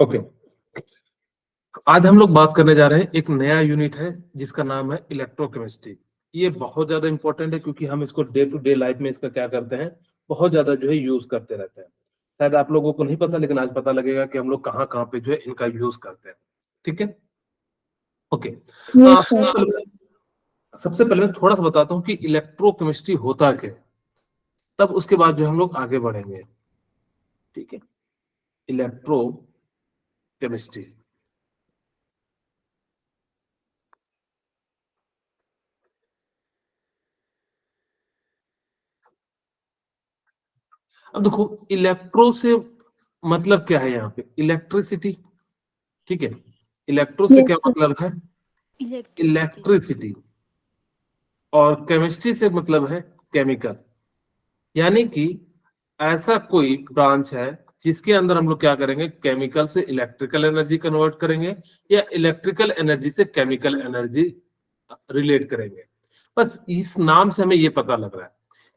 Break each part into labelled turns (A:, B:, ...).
A: Okay, आज हम लोग बात करने जा रहे हैं, एक नया यूनिट है जिसका नाम है इलेक्ट्रोकेमिस्ट्री। ये बहुत ज्यादा इंपॉर्टेंट है क्योंकि हम इसको डे टू डे लाइफ में इसका क्या करते हैं, बहुत ज्यादा जो है यूज करते रहते हैं। शायद आप लोगों को नहीं पता, लेकिन आज पता लगेगा कि हम लोग कहाँ कहाँ पे जो है इनका यूज करते हैं। ठीक है, ओके।
B: Yes sir.
A: सबसे पहले मैं थोड़ा सा बताता हूँ कि इलेक्ट्रोकेमिस्ट्री होता क्या है, तब उसके बाद जो हम लोग आगे बढ़ेंगे। ठीक है, इलेक्ट्रोकेमिस्ट्री। अब देखो, इलेक्ट्रो से मतलब क्या है, यहाँ पे इलेक्ट्रिसिटी। ठीक है, इलेक्ट्रो से क्या
B: यस सर।
A: मतलब है,
C: इलेक्ट्रिसिटी।
A: इलेक्ट्रिसिटी। और केमिस्ट्री से मतलब है केमिकल। यानी कि ऐसा कोई ब्रांच है जिसके अंदर हम लोग क्या करेंगे, केमिकल से इलेक्ट्रिकल एनर्जी कन्वर्ट करेंगे या इलेक्ट्रिकल एनर्जी से केमिकल एनर्जी रिलेट करेंगे। बस इस नाम से हमें ये पता लग रहा है।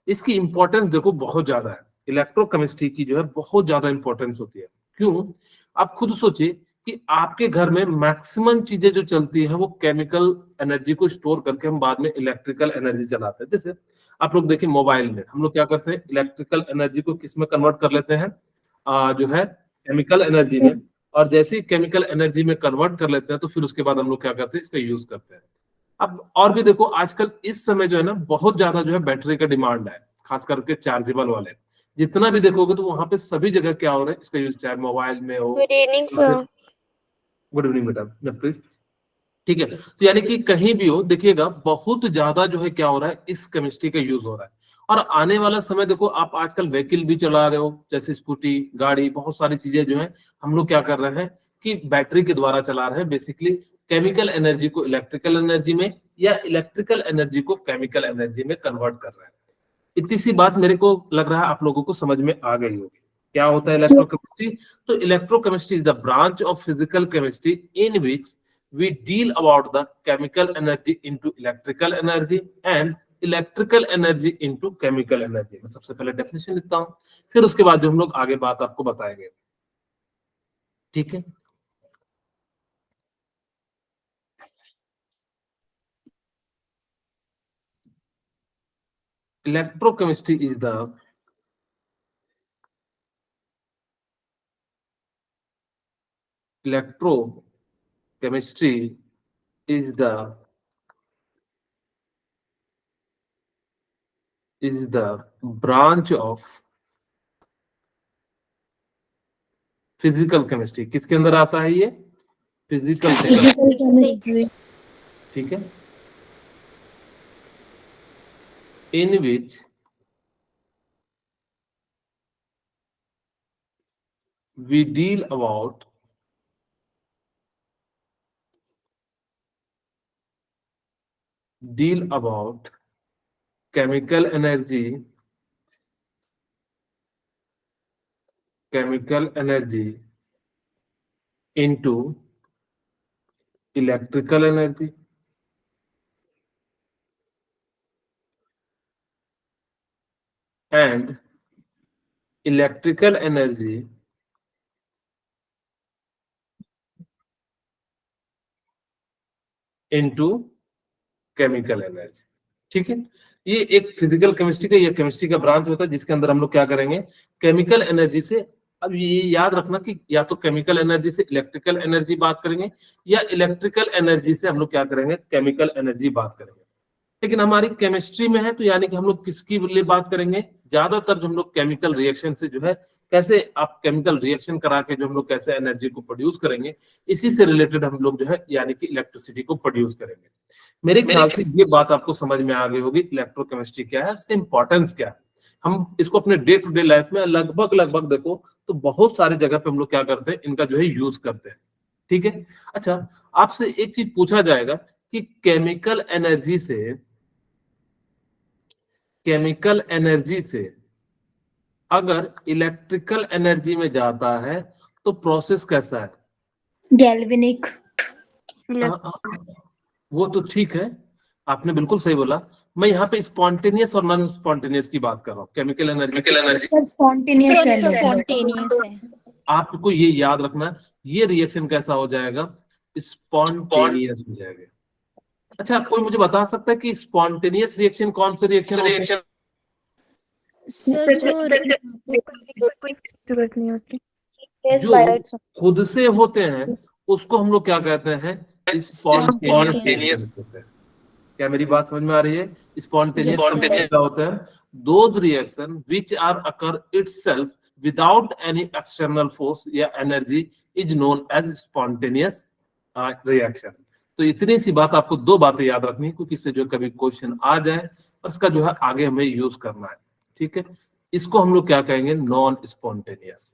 A: इसकी इंपॉर्टेंस देखो बहुत ज्यादा है, इलेक्ट्रोकेमिस्ट्री की जो है बहुत ज्यादा इंपॉर्टेंस होती है। क्यों? आप खुद सोचिए कि आपके घर में मैक्सिमम चीजें जो चलती हैं वो केमिकल एनर्जी को स्टोर करके हम बाद में इलेक्ट्रिकल एनर्जी चलाते हैं। जैसे आप लोग देखिए, मोबाइल में हम लोग क्या करते हैं, इलेक्ट्रिकल एनर्जी को किस में कन्वर्ट कर लेते हैं, जो है केमिकल एनर्जी में। और जैसे ही केमिकल एनर्जी में कन्वर्ट कर लेते हैं तो फिर उसके बाद हम लोग क्या करते हैं, इसका यूज करते हैं। अब और भी देखो, आजकल इस समय जो है ना बहुत ज्यादा जो है बैटरी का डिमांड है, खास करके चार्जेबल वाले। जितना भी देखोगे तो वहां पे सभी जगह क्या हो रहा है, इसका यूज, चाहे मोबाइल में हो।
B: Good evening sir.
A: Good evening बेटा, जसप्रीत। ठीक है, तो यानी कि कहीं भी हो देखिएगा बहुत ज्यादा जो है क्या हो रहा है, इस केमिस्ट्री का यूज हो रहा है। और आने वाला समय देखो, आप आजकल व्हीकल भी चला रहे हो, जैसे स्कूटी, गाड़ी, बहुत सारी चीजें जो है हम लोग क्या कर रहे हैं कि बैटरी के द्वारा चला रहे हैं। बेसिकली केमिकल एनर्जी को इलेक्ट्रिकल एनर्जी में या इलेक्ट्रिकल एनर्जी को केमिकल एनर्जी में कन्वर्ट कर रहे हैं। इतनी सी बात मेरे को लग रहा है आप लोगों को समझ में आ गई होगी। क्या होता है इलेक्ट्रोकेमिस्ट्री? तो electrochemistry is the branch of physical chemistry in which we deal about the chemical energy into electrical energy and electrical energy into chemical energy। मैं सबसे पहले डेफिनेशन लिखता हूं, फिर उसके बाद जो हम लोग आगे बात आपको बताएंगे। ठीक है, electrochemistry is the electrochemistry is the branch of physical chemistry. किसके अंदर आता है ये? Physical chemistry. ठीक है, इन विच we deal about chemical energy into electrical energy and electrical energy into chemical energy। ठीक है, ये एक फिजिकल केमिस्ट्री का, ये केमिस्ट्री का ब्रांच होता है जिसके अंदर हम लोग क्या करेंगे, केमिकल एनर्जी से। अब ये याद रखना कि या तो केमिकल एनर्जी से इलेक्ट्रिकल एनर्जी बात करेंगे या इलेक्ट्रिकल एनर्जी से हम लोग क्या करेंगे, केमिकल एनर्जी बात करेंगे। लेकिन हमारी केमिस्ट्री में है तो यानी कि हम लोग किसकी लिए बात करेंगे, ज्यादातर जो हम लोग केमिकल रिएक्शन से जो है, कैसे आप केमिकल रिएक्शन करा के जो हम लोग कैसे एनर्जी को प्रोड्यूस करेंगे, इसी से रिलेटेड हम लोग जो है यानी कि इलेक्ट्रिसिटी को प्रोड्यूस करेंगे। मेरे ख्याल से ये बात आपको समझ में आ गई होगी, इलेक्ट्रोकेमिस्ट्री क्या है, इसका इंपॉर्टेंस क्या है। हम इसको अपने डे टू डे लाइफ में लगभग देखो तो बहुत सारे जगह पे हम लोग क्या करते हैं, इनका जो है यूज करते हैं। ठीक है, अच्छा, आपसे एक चीज पूछा जाएगा कि केमिकल एनर्जी से अगर इलेक्ट्रिकल एनर्जी में जाता है तो प्रोसेस कैसा है?
B: गैल्वेनिक।
A: वो तो ठीक है, आपने बिल्कुल सही बोला। मैं यहाँ पे स्पॉन्टेनियस और नॉन स्पॉन्टेनियस की बात कर रहा हूँ। केमिकल एनर्जी
B: स्पॉन्टेनियस
C: स्पॉन्टेनियस है।
A: आपको ये याद रखना, ये रिएक्शन कैसा हो जाएगा, स्पॉन्टेनियस हो जाएगा। अच्छा, कोई मुझे बता सकता है कि स्पॉन्टेनियस रिएक्शन कौन से रिएक्शन होते हैं?
C: सर जो
B: जरूरत नहीं होती।
A: जो खुद से होते हैं उसको हम लोग क्या कहते हैं, स्पॉन्टेनियस रिएक्शन कहते हैं। क्या मेरी बात समझ में आ रही है? स्पॉन्टेनियस क्या होता है? Those reaction which are occur itself without any external force या energy is known as spontaneous reaction. तो इतनी सी बात, आपको दो बातें याद रखनी है, क्योंकि इससे जो कभी क्वेश्चन आ जाए और इसका जो है आगे हमें यूज करना है। ठीक है, इसको हम लोग क्या कहेंगे, नॉन स्पॉन्टेनियस।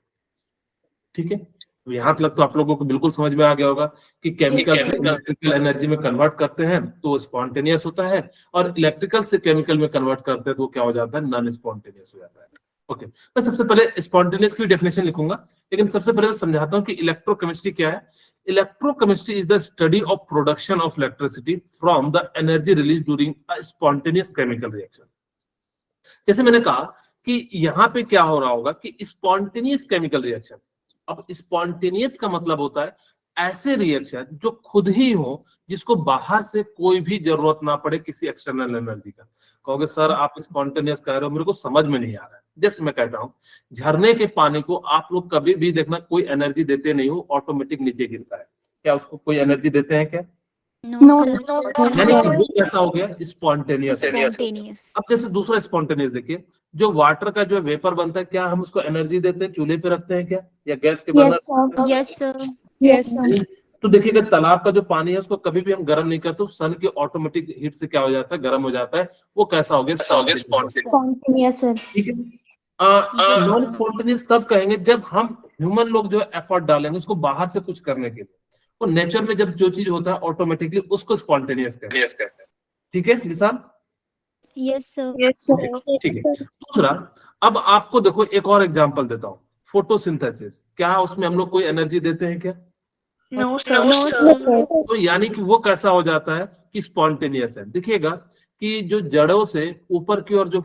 A: ठीक है, यहाँ तक तो आप लोगों को बिल्कुल समझ में आ गया होगा कि केमिकल से इलेक्ट्रिकल एनर्जी में कन्वर्ट करते हैं तो स्पॉन्टेनियस होता है, और इलेक्ट्रिकल से केमिकल में कन्वर्ट करते हैं तो क्या हो जाता है, नॉन स्पॉन्टेनियस हो जाता है। ओके, मैं सबसे पहले स्पॉन्टेनियस की डेफिनेशन लिखूंगा, लेकिन सबसे पहले समझाता हूँ कि इलेक्ट्रोकेमिस्ट्री क्या है। Electrochemistry is the study of production of electricity from the energy release during a spontaneous chemical reaction. जैसे मैंने कहा कि यहाँ पे क्या हो रहा होगा कि स्पॉन्टेनियस केमिकल रिएक्शन। अब स्पॉन्टेनियस का मतलब होता है ऐसे रिएक्शन जो खुद ही हो, जिसको बाहर से कोई भी जरूरत ना पड़े किसी एक्सटर्नल एनर्जी का। कहोगे सर आप स्पॉन्टेनियस कह रहे हो, मेरे को समझ में नहीं आ रहा है। जैसे मैं कहता हूँ, झरने के पानी को आप लोग कभी भी देखना कोई एनर्जी देते नहीं हो, ऑटोमेटिक नीचे गिरता है। क्या उसको कोई एनर्जी देते हैं क्या?
C: नो
A: यानी कि वो कैसा हो गया, स्पॉन्टेनियस।
C: स्पॉन्टेनियस।
A: अब जैसे दूसरा स्पॉन्टेनियस देखिए, जो वाटर का जो वेपर बनता है, क्या हम उसको एनर्जी देते हैं, चूल्हे पे रखते हैं क्या, या गैस के burner?
C: Yes sir.
B: Yes sir.
A: तो देखिएगा तालाब का जो पानी है उसको कभी भी हम गर्म नहीं करते, सन के ऑटोमेटिक हीट से क्या हो जाता है, गर्म हो जाता है। वो कैसा हो गया,
B: स्पॉन्टेनियस सर।
A: ठीक है। नॉन स्पॉन्टेनियस तब कहेंगे जब हम ह्यूमन लोग जो एफर्ट डालेंगे उसको बाहर से कुछ करने के लिए। वो नेचर में जब जो चीज होता है ऑटोमेटिकली, उसको स्पॉन्टेनियस कहते हैं। ठीक है Vishal?
C: Yes sir.
B: Yes sir.
A: ठीक है। दूसरा, अब आपको देखो एक और एग्जांपल देता हूँ, फोटोसिंथेसिस। क्या उसमें हम लोग कोई एनर्जी देते हैं क्या?
B: No
C: no sir.
A: तो यानी कि वो कैसा हो जाता है कि स्पॉन्टेनियस है। देखिएगा कि जो जड़ों से ऊपर की ओर जो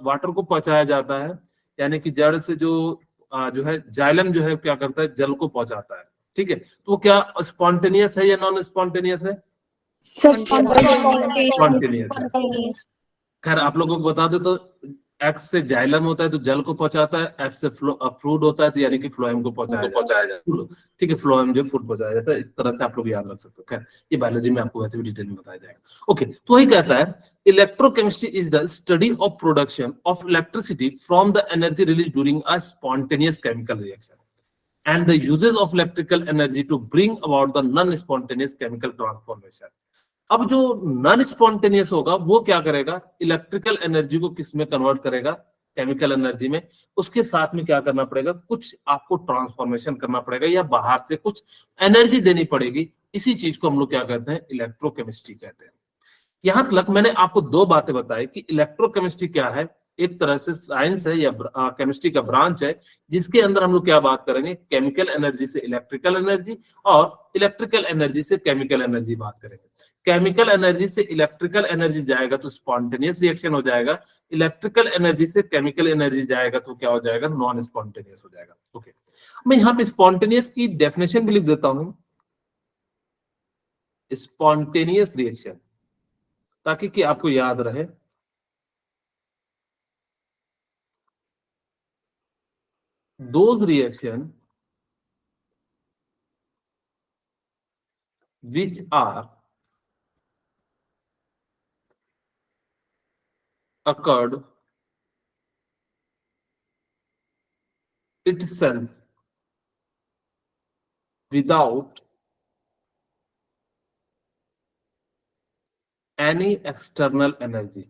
A: वाटर को पहुंचाया जाता है, यानी कि जड़ से जो है जाइलम जो है क्या करता है, जल को पहुंचाता है। ठीक है, तो वो क्या स्पॉन्टेनियस है या नॉन स्पॉन्टेनियस है? स्पॉन्टेनियस है। खैर आप लोगों को बता दे तो एक्स से जाइलम होता है तो जल को पहुंचाता है, एफ से फ्लूइड होता है तो यानी कि फ्लोएम को पहुंचाया जाता है। ठीक है, फ्लोएम जो फूड पहुंचाया जाता है, इस तरह से आप लोग याद रख सकते हो। खैर ये बायोलॉजी में आपको वैसे भी डिटेल में बताया जाएगा। ओके, तो वही कहता है electrochemistry is the study of production of electricity from the energy release during a spontaneous chemical reaction and the uses of electrical energy to bring about the non spontaneous chemical transformation. अब जो non spontaneous होगा वो क्या करेगा, electrical energy को किस में convert करेगा, केमिकल एनर्जी में। उसके साथ में क्या करना पड़ेगा, कुछ आपको ट्रांसफॉर्मेशन करना पड़ेगा या बाहर से कुछ एनर्जी देनी पड़ेगी। इसी चीज को हम लोग क्या कहते हैं, इलेक्ट्रोकेमिस्ट्री कहते हैं। यहां तक मैंने आपको दो बातें बताई कि इलेक्ट्रोकेमिस्ट्री क्या है। एक तरह से साइंस है या केमिस्ट्री का ब्रांच है, जिसके अंदर हम लोग क्या बात करेंगे, केमिकल एनर्जी से इलेक्ट्रिकल एनर्जी और इलेक्ट्रिकल एनर्जी से केमिकल एनर्जी बात करेंगे। केमिकल एनर्जी से इलेक्ट्रिकल एनर्जी जाएगा तो स्पॉन्टेनियस रिएक्शन हो जाएगा, इलेक्ट्रिकल एनर्जी से केमिकल एनर्जी जाएगा तो क्या हो जाएगा, नॉन स्पॉन्टेनियस हो जाएगा। ओके, मैं यहाँ पे स्पॉन्टेनियस की डेफिनेशन भी लिख देता हूं, स्पॉन्टेनियस रिएक्शन, ताकि कि आपको याद रहे। Those reaction which are occurred itself without any external energy.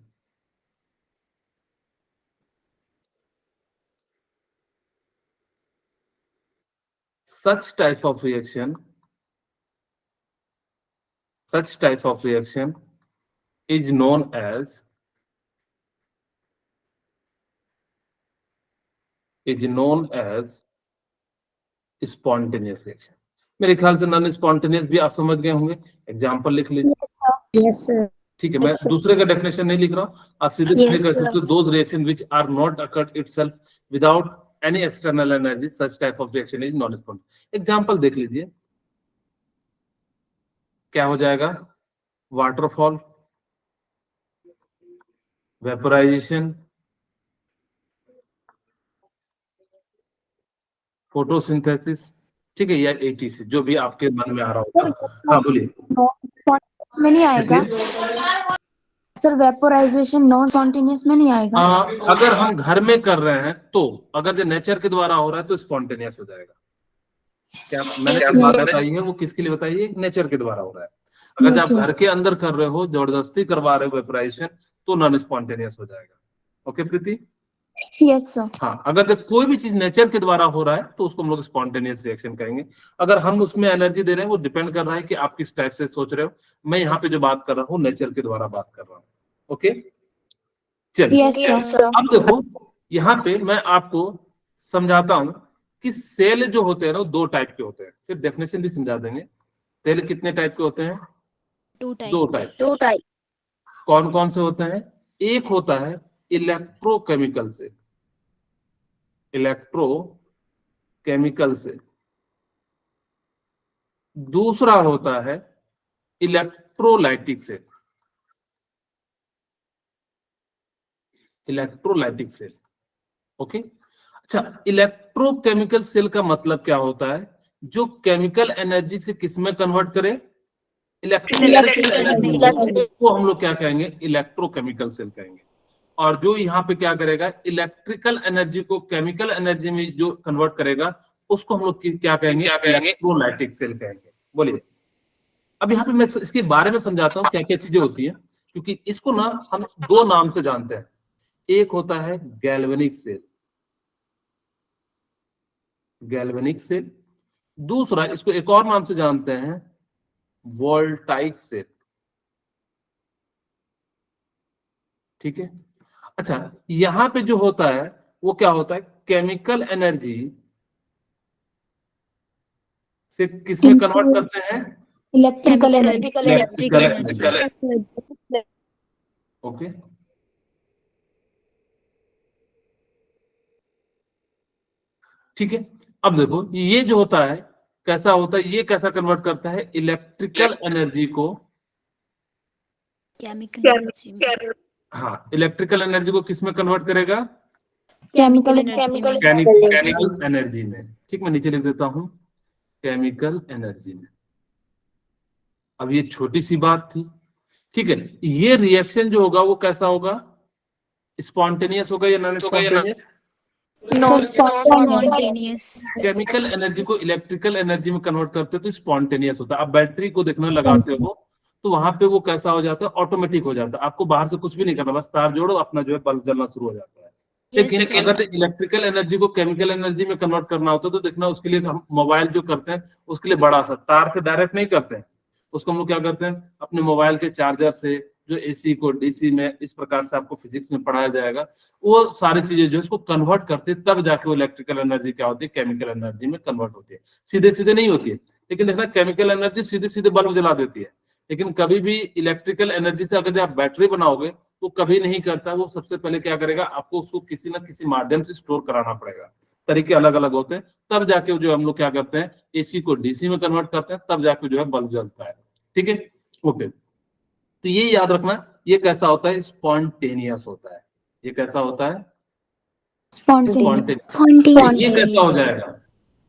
A: Such type of reaction is known as spontaneous reaction. मेरे ख्याल से नॉन स्पॉन्टेनियस भी आप समझ गए होंगे, एग्जाम्पल लिख लीजिए।
B: Yes sir.
A: ठीक है, मैं दूसरे का डेफिनेशन नहीं लिख रहा हूँ, आप सीधे सीधे कर सकते हो। Those reaction which are not occurred itself without any external energy, such type of reaction is non-spontaneous. Example देख लीजिए, क्या हो जाएगा? वाटरफॉल, वेपोराइजेशन, फोटोसिंथेसिस, ठीक है, या एटीसी, जो भी आपके मन में आ रहा होगा। हाँ बोलिए।
B: स्पॉन्टेनियस में नहीं आएगा सर, वेपोराइजेशन नॉन स्पॉन्टेनियस में नहीं आएगा।
A: अगर हम घर में कर रहे हैं तो, अगर जो नेचर के द्वारा हो रहा है तो स्पॉन्टेनियस हो जाएगा। क्या मैंने
B: Yes,
A: जो बात
B: yes.
A: बताई है वो किसके लिए बताई है? नेचर के द्वारा हो रहा है। अगर जब आप
B: Nature.
A: घर के अंदर कर रहे हो, जबरदस्ती करवा रहे हो वेपोराइजेशन, तो नॉन स्पॉन्टेनियस हो जाएगा। ओके प्रीति?
B: Yes sir.
A: हाँ, अगर जब कोई भी चीज नेचर के द्वारा हो रहा है तो उसको हम लोग स्पॉन्टेनियस रिएक्शन कहेंगे। अगर हम उसमें एनर्जी दे रहे हैं, वो डिपेंड कर रहा है कि आप किस टाइप से सोच रहे हो। मैं यहाँ पे जो बात कर रहा हूँ नेचर के द्वारा बात कर रहा हूँ। ओके चलिए,
B: यस सर।
A: अब देखो यहाँ पे मैं आपको समझाता हूँ कि सेल जो होते हैं ना, दो टाइप के होते हैं। फिर डेफिनेशन भी समझा देंगे। सेल कितने टाइप के होते हैं?
C: Two type.
D: Two type.
A: कौन कौन से होते हैं? एक होता है इलेक्ट्रोकेमिकल से, इलेक्ट्रोकेमिकल से। दूसरा होता है इलेक्ट्रोलाइटिक से, इलेक्ट्रोलाइटिक सेल। ओके, अच्छा, इलेक्ट्रोकेमिकल सेल का मतलब क्या होता है? जो केमिकल एनर्जी से किस में कन्वर्ट करे? इलेक्ट्रिकल एनर्जी को हम लोग क्या कहेंगे? इलेक्ट्रोकेमिकल सेल कहेंगे। और जो यहाँ पे क्या करेगा? इलेक्ट्रिकल एनर्जी को केमिकल एनर्जी में जो कन्वर्ट करेगा, उसको हम लोग क्या कहेंगे? इलेक्ट्रोलाइटिक सेल कहेंगे। बोलिए। अब यहाँ पे मैं इसके बारे में समझाता हूँ क्या क्या चीजें होती है, क्योंकि इसको ना हम दो नाम से जानते हैं। एक होता है गैल्वेनिक सेल, गैल्वेनिक सेल। दूसरा इसको एक और नाम से जानते हैं, वोल्टाइक सेल। ठीक है, अच्छा, यहां पे जो होता है वो क्या होता है? केमिकल एनर्जी से किसमें कन्वर्ट करते हैं?
B: Electrical energy.
A: ओके, ठीक है। अब देखो ये जो होता है कैसा होता है, ये कैसा कन्वर्ट करता है? इलेक्ट्रिकल एनर्जी को,
C: केमिकल एनर्जी।
A: हाँ, इलेक्ट्रिकल एनर्जी को किस में कन्वर्ट करेगा?
B: केमिकल
A: केमिकल एनर्जी में। ठीक, मैं नीचे लिख देता हूं, केमिकल एनर्जी में। अब ये छोटी सी बात थी, ठीक है। ये रिएक्शन जो होगा वो कैसा होगा? स्पॉन्टेनियस होगा या non spontaneous?
C: Spontaneous.
A: Chemical energy को इलेक्ट्रिकल एनर्जी में कन्वर्ट करते तो स्पॉन्टेनियस होता है। आप बैटरी को देखने लगाते हो तो वहां पे वो कैसा हो जाता है? ऑटोमेटिक हो जाता है। आपको बाहर से कुछ भी नहीं करना, बस तार जोड़ो, अपना जो है बल्ब जलना शुरू हो जाता है। लेकिन अगर इलेक्ट्रिकल एनर्जी को केमिकल एनर्जी में कन्वर्ट करना होता है तो देखना, उसके लिए हम मोबाइल जो करते हैं उसके लिए बड़ा सा तार से डायरेक्ट नहीं करते हैं, उसको हम लोग क्या करते हैं? अपने मोबाइल के चार्जर से, जो एसी को डीसी में, इस प्रकार से आपको फिजिक्स में पढ़ाया जाएगा, वो सारी चीजें जो इसको कन्वर्ट करते हैं, तब जाके वो इलेक्ट्रिकल एनर्जी क्या होती है? केमिकल एनर्जी में कन्वर्ट होती है। सीधे सीधे नहीं होती है। लेकिन देखना, केमिकल एनर्जी सीधे सीधे बल्ब जला देती है, लेकिन कभी भी इलेक्ट्रिकल एनर्जी से अगर आप बैटरी बनाओगे तो कभी नहीं करता। वो सबसे पहले क्या करेगा? आपको उसको किसी ना किसी माध्यम से स्टोर कराना पड़ेगा। तरीके अलग अलग होते हैं, तब जाके जो हम लोग क्या करते हैं? एसी को डीसी में कन्वर्ट करते हैं, तब जाके जो है बल्ब जलता है। ठीक है, ओके। तो ये याद रखना, ये कैसा होता है? स्पॉन्टेनियस होता है। ये कैसा होता है? स्पॉन्टेनियस। ये कैसा हो जाएगा?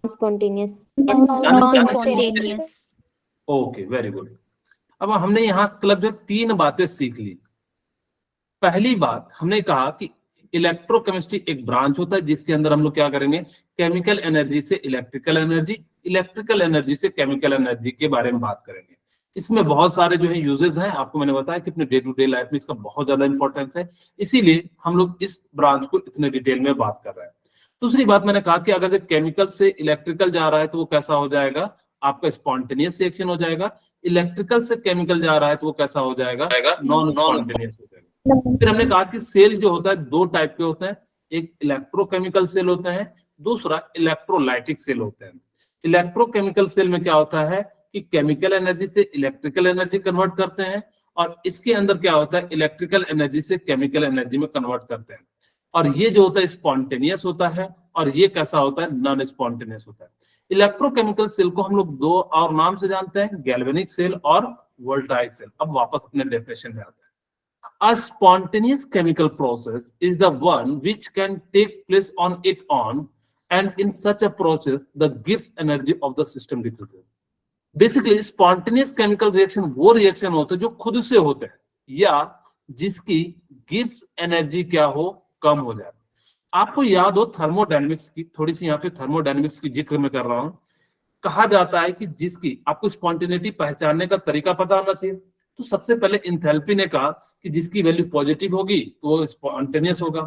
D: Spontaneous.
C: Spontaneous.
A: Okay, very good. अब हमने यहाँ क्लब जो 3 बातें सीख ली। पहली बात, हमने कहा कि इलेक्ट्रोकेमिस्ट्री एक ब्रांच होता है जिसके अंदर हम लोग क्या करेंगे? केमिकल एनर्जी से इलेक्ट्रिकल एनर्जी, इलेक्ट्रिकल एनर्जी से केमिकल एनर्जी के बारे में बात करेंगे। इसमें बहुत सारे जो है यूजेस हैं। आपको मैंने बताया कि अपने डे टू डे लाइफ में इसका बहुत ज्यादा इंपॉर्टेंस है, इसीलिए हम लोग इस ब्रांच को इतने डिटेल में बात कर रहे हैं। दूसरी बात मैंने कहा कि अगर केमिकल से इलेक्ट्रिकल जा रहा है तो वो कैसा हो जाएगा? आपका स्पॉन्टेनियस रिएक्शन हो जाएगा। इलेक्ट्रिकल से केमिकल जा रहा है तो वो कैसा हो जाएगा? नॉन स्पॉन्टेनियस हो जाएगा। फिर हमने कहा कि सेल जो होता है 2 टाइप के होते हैं, एक इलेक्ट्रोकेमिकल सेल होते हैं, दूसरा इलेक्ट्रोलाइटिक सेल होते हैं। इलेक्ट्रोकेमिकल सेल में क्या होता है कि केमिकल एनर्जी से इलेक्ट्रिकल एनर्जी कन्वर्ट करते हैं, और इसके अंदर क्या होता है? इलेक्ट्रिकल एनर्जी से केमिकल एनर्जी में कन्वर्ट करते हैं। और ये जो होता है स्पॉन्टेनियस होता है, और ये कैसा होता है, नॉन स्पॉन्टेनियस होता है। इलेक्ट्रोकेमिकल सेल को हम लोग दो और नाम से जानते हैं, गैल्वेनिक सेल और वोल्टाइक सेल। अब वापस अपने डेफिनेशन में आते हैं। A spontaneous chemical process is the one which can take place on its own, and in such a process, the Gibbs energy of the system decreases. Basically, spontaneous chemical reaction वो reaction होते हैं जो खुद से होते हैं या जिसकी गिब्स एनर्जी क्या हो, कम हो जाए। आपको याद हो थर्मोडायनेमिक्स की, थोड़ी सी यहाँ पे थर्मोडायनेमिक्स की जिक्र में कर रहा हूं। कहा जाता है कि जिसकी आपको स्पॉन्टेनिटी पहचानने का तरीका पता होना चाहिए। तो सबसे पहले इंथैल्पी ने कहा कि जिसकी वैल्यू पॉजिटिव होगी तो वो स्पॉन्टेनियस होगा।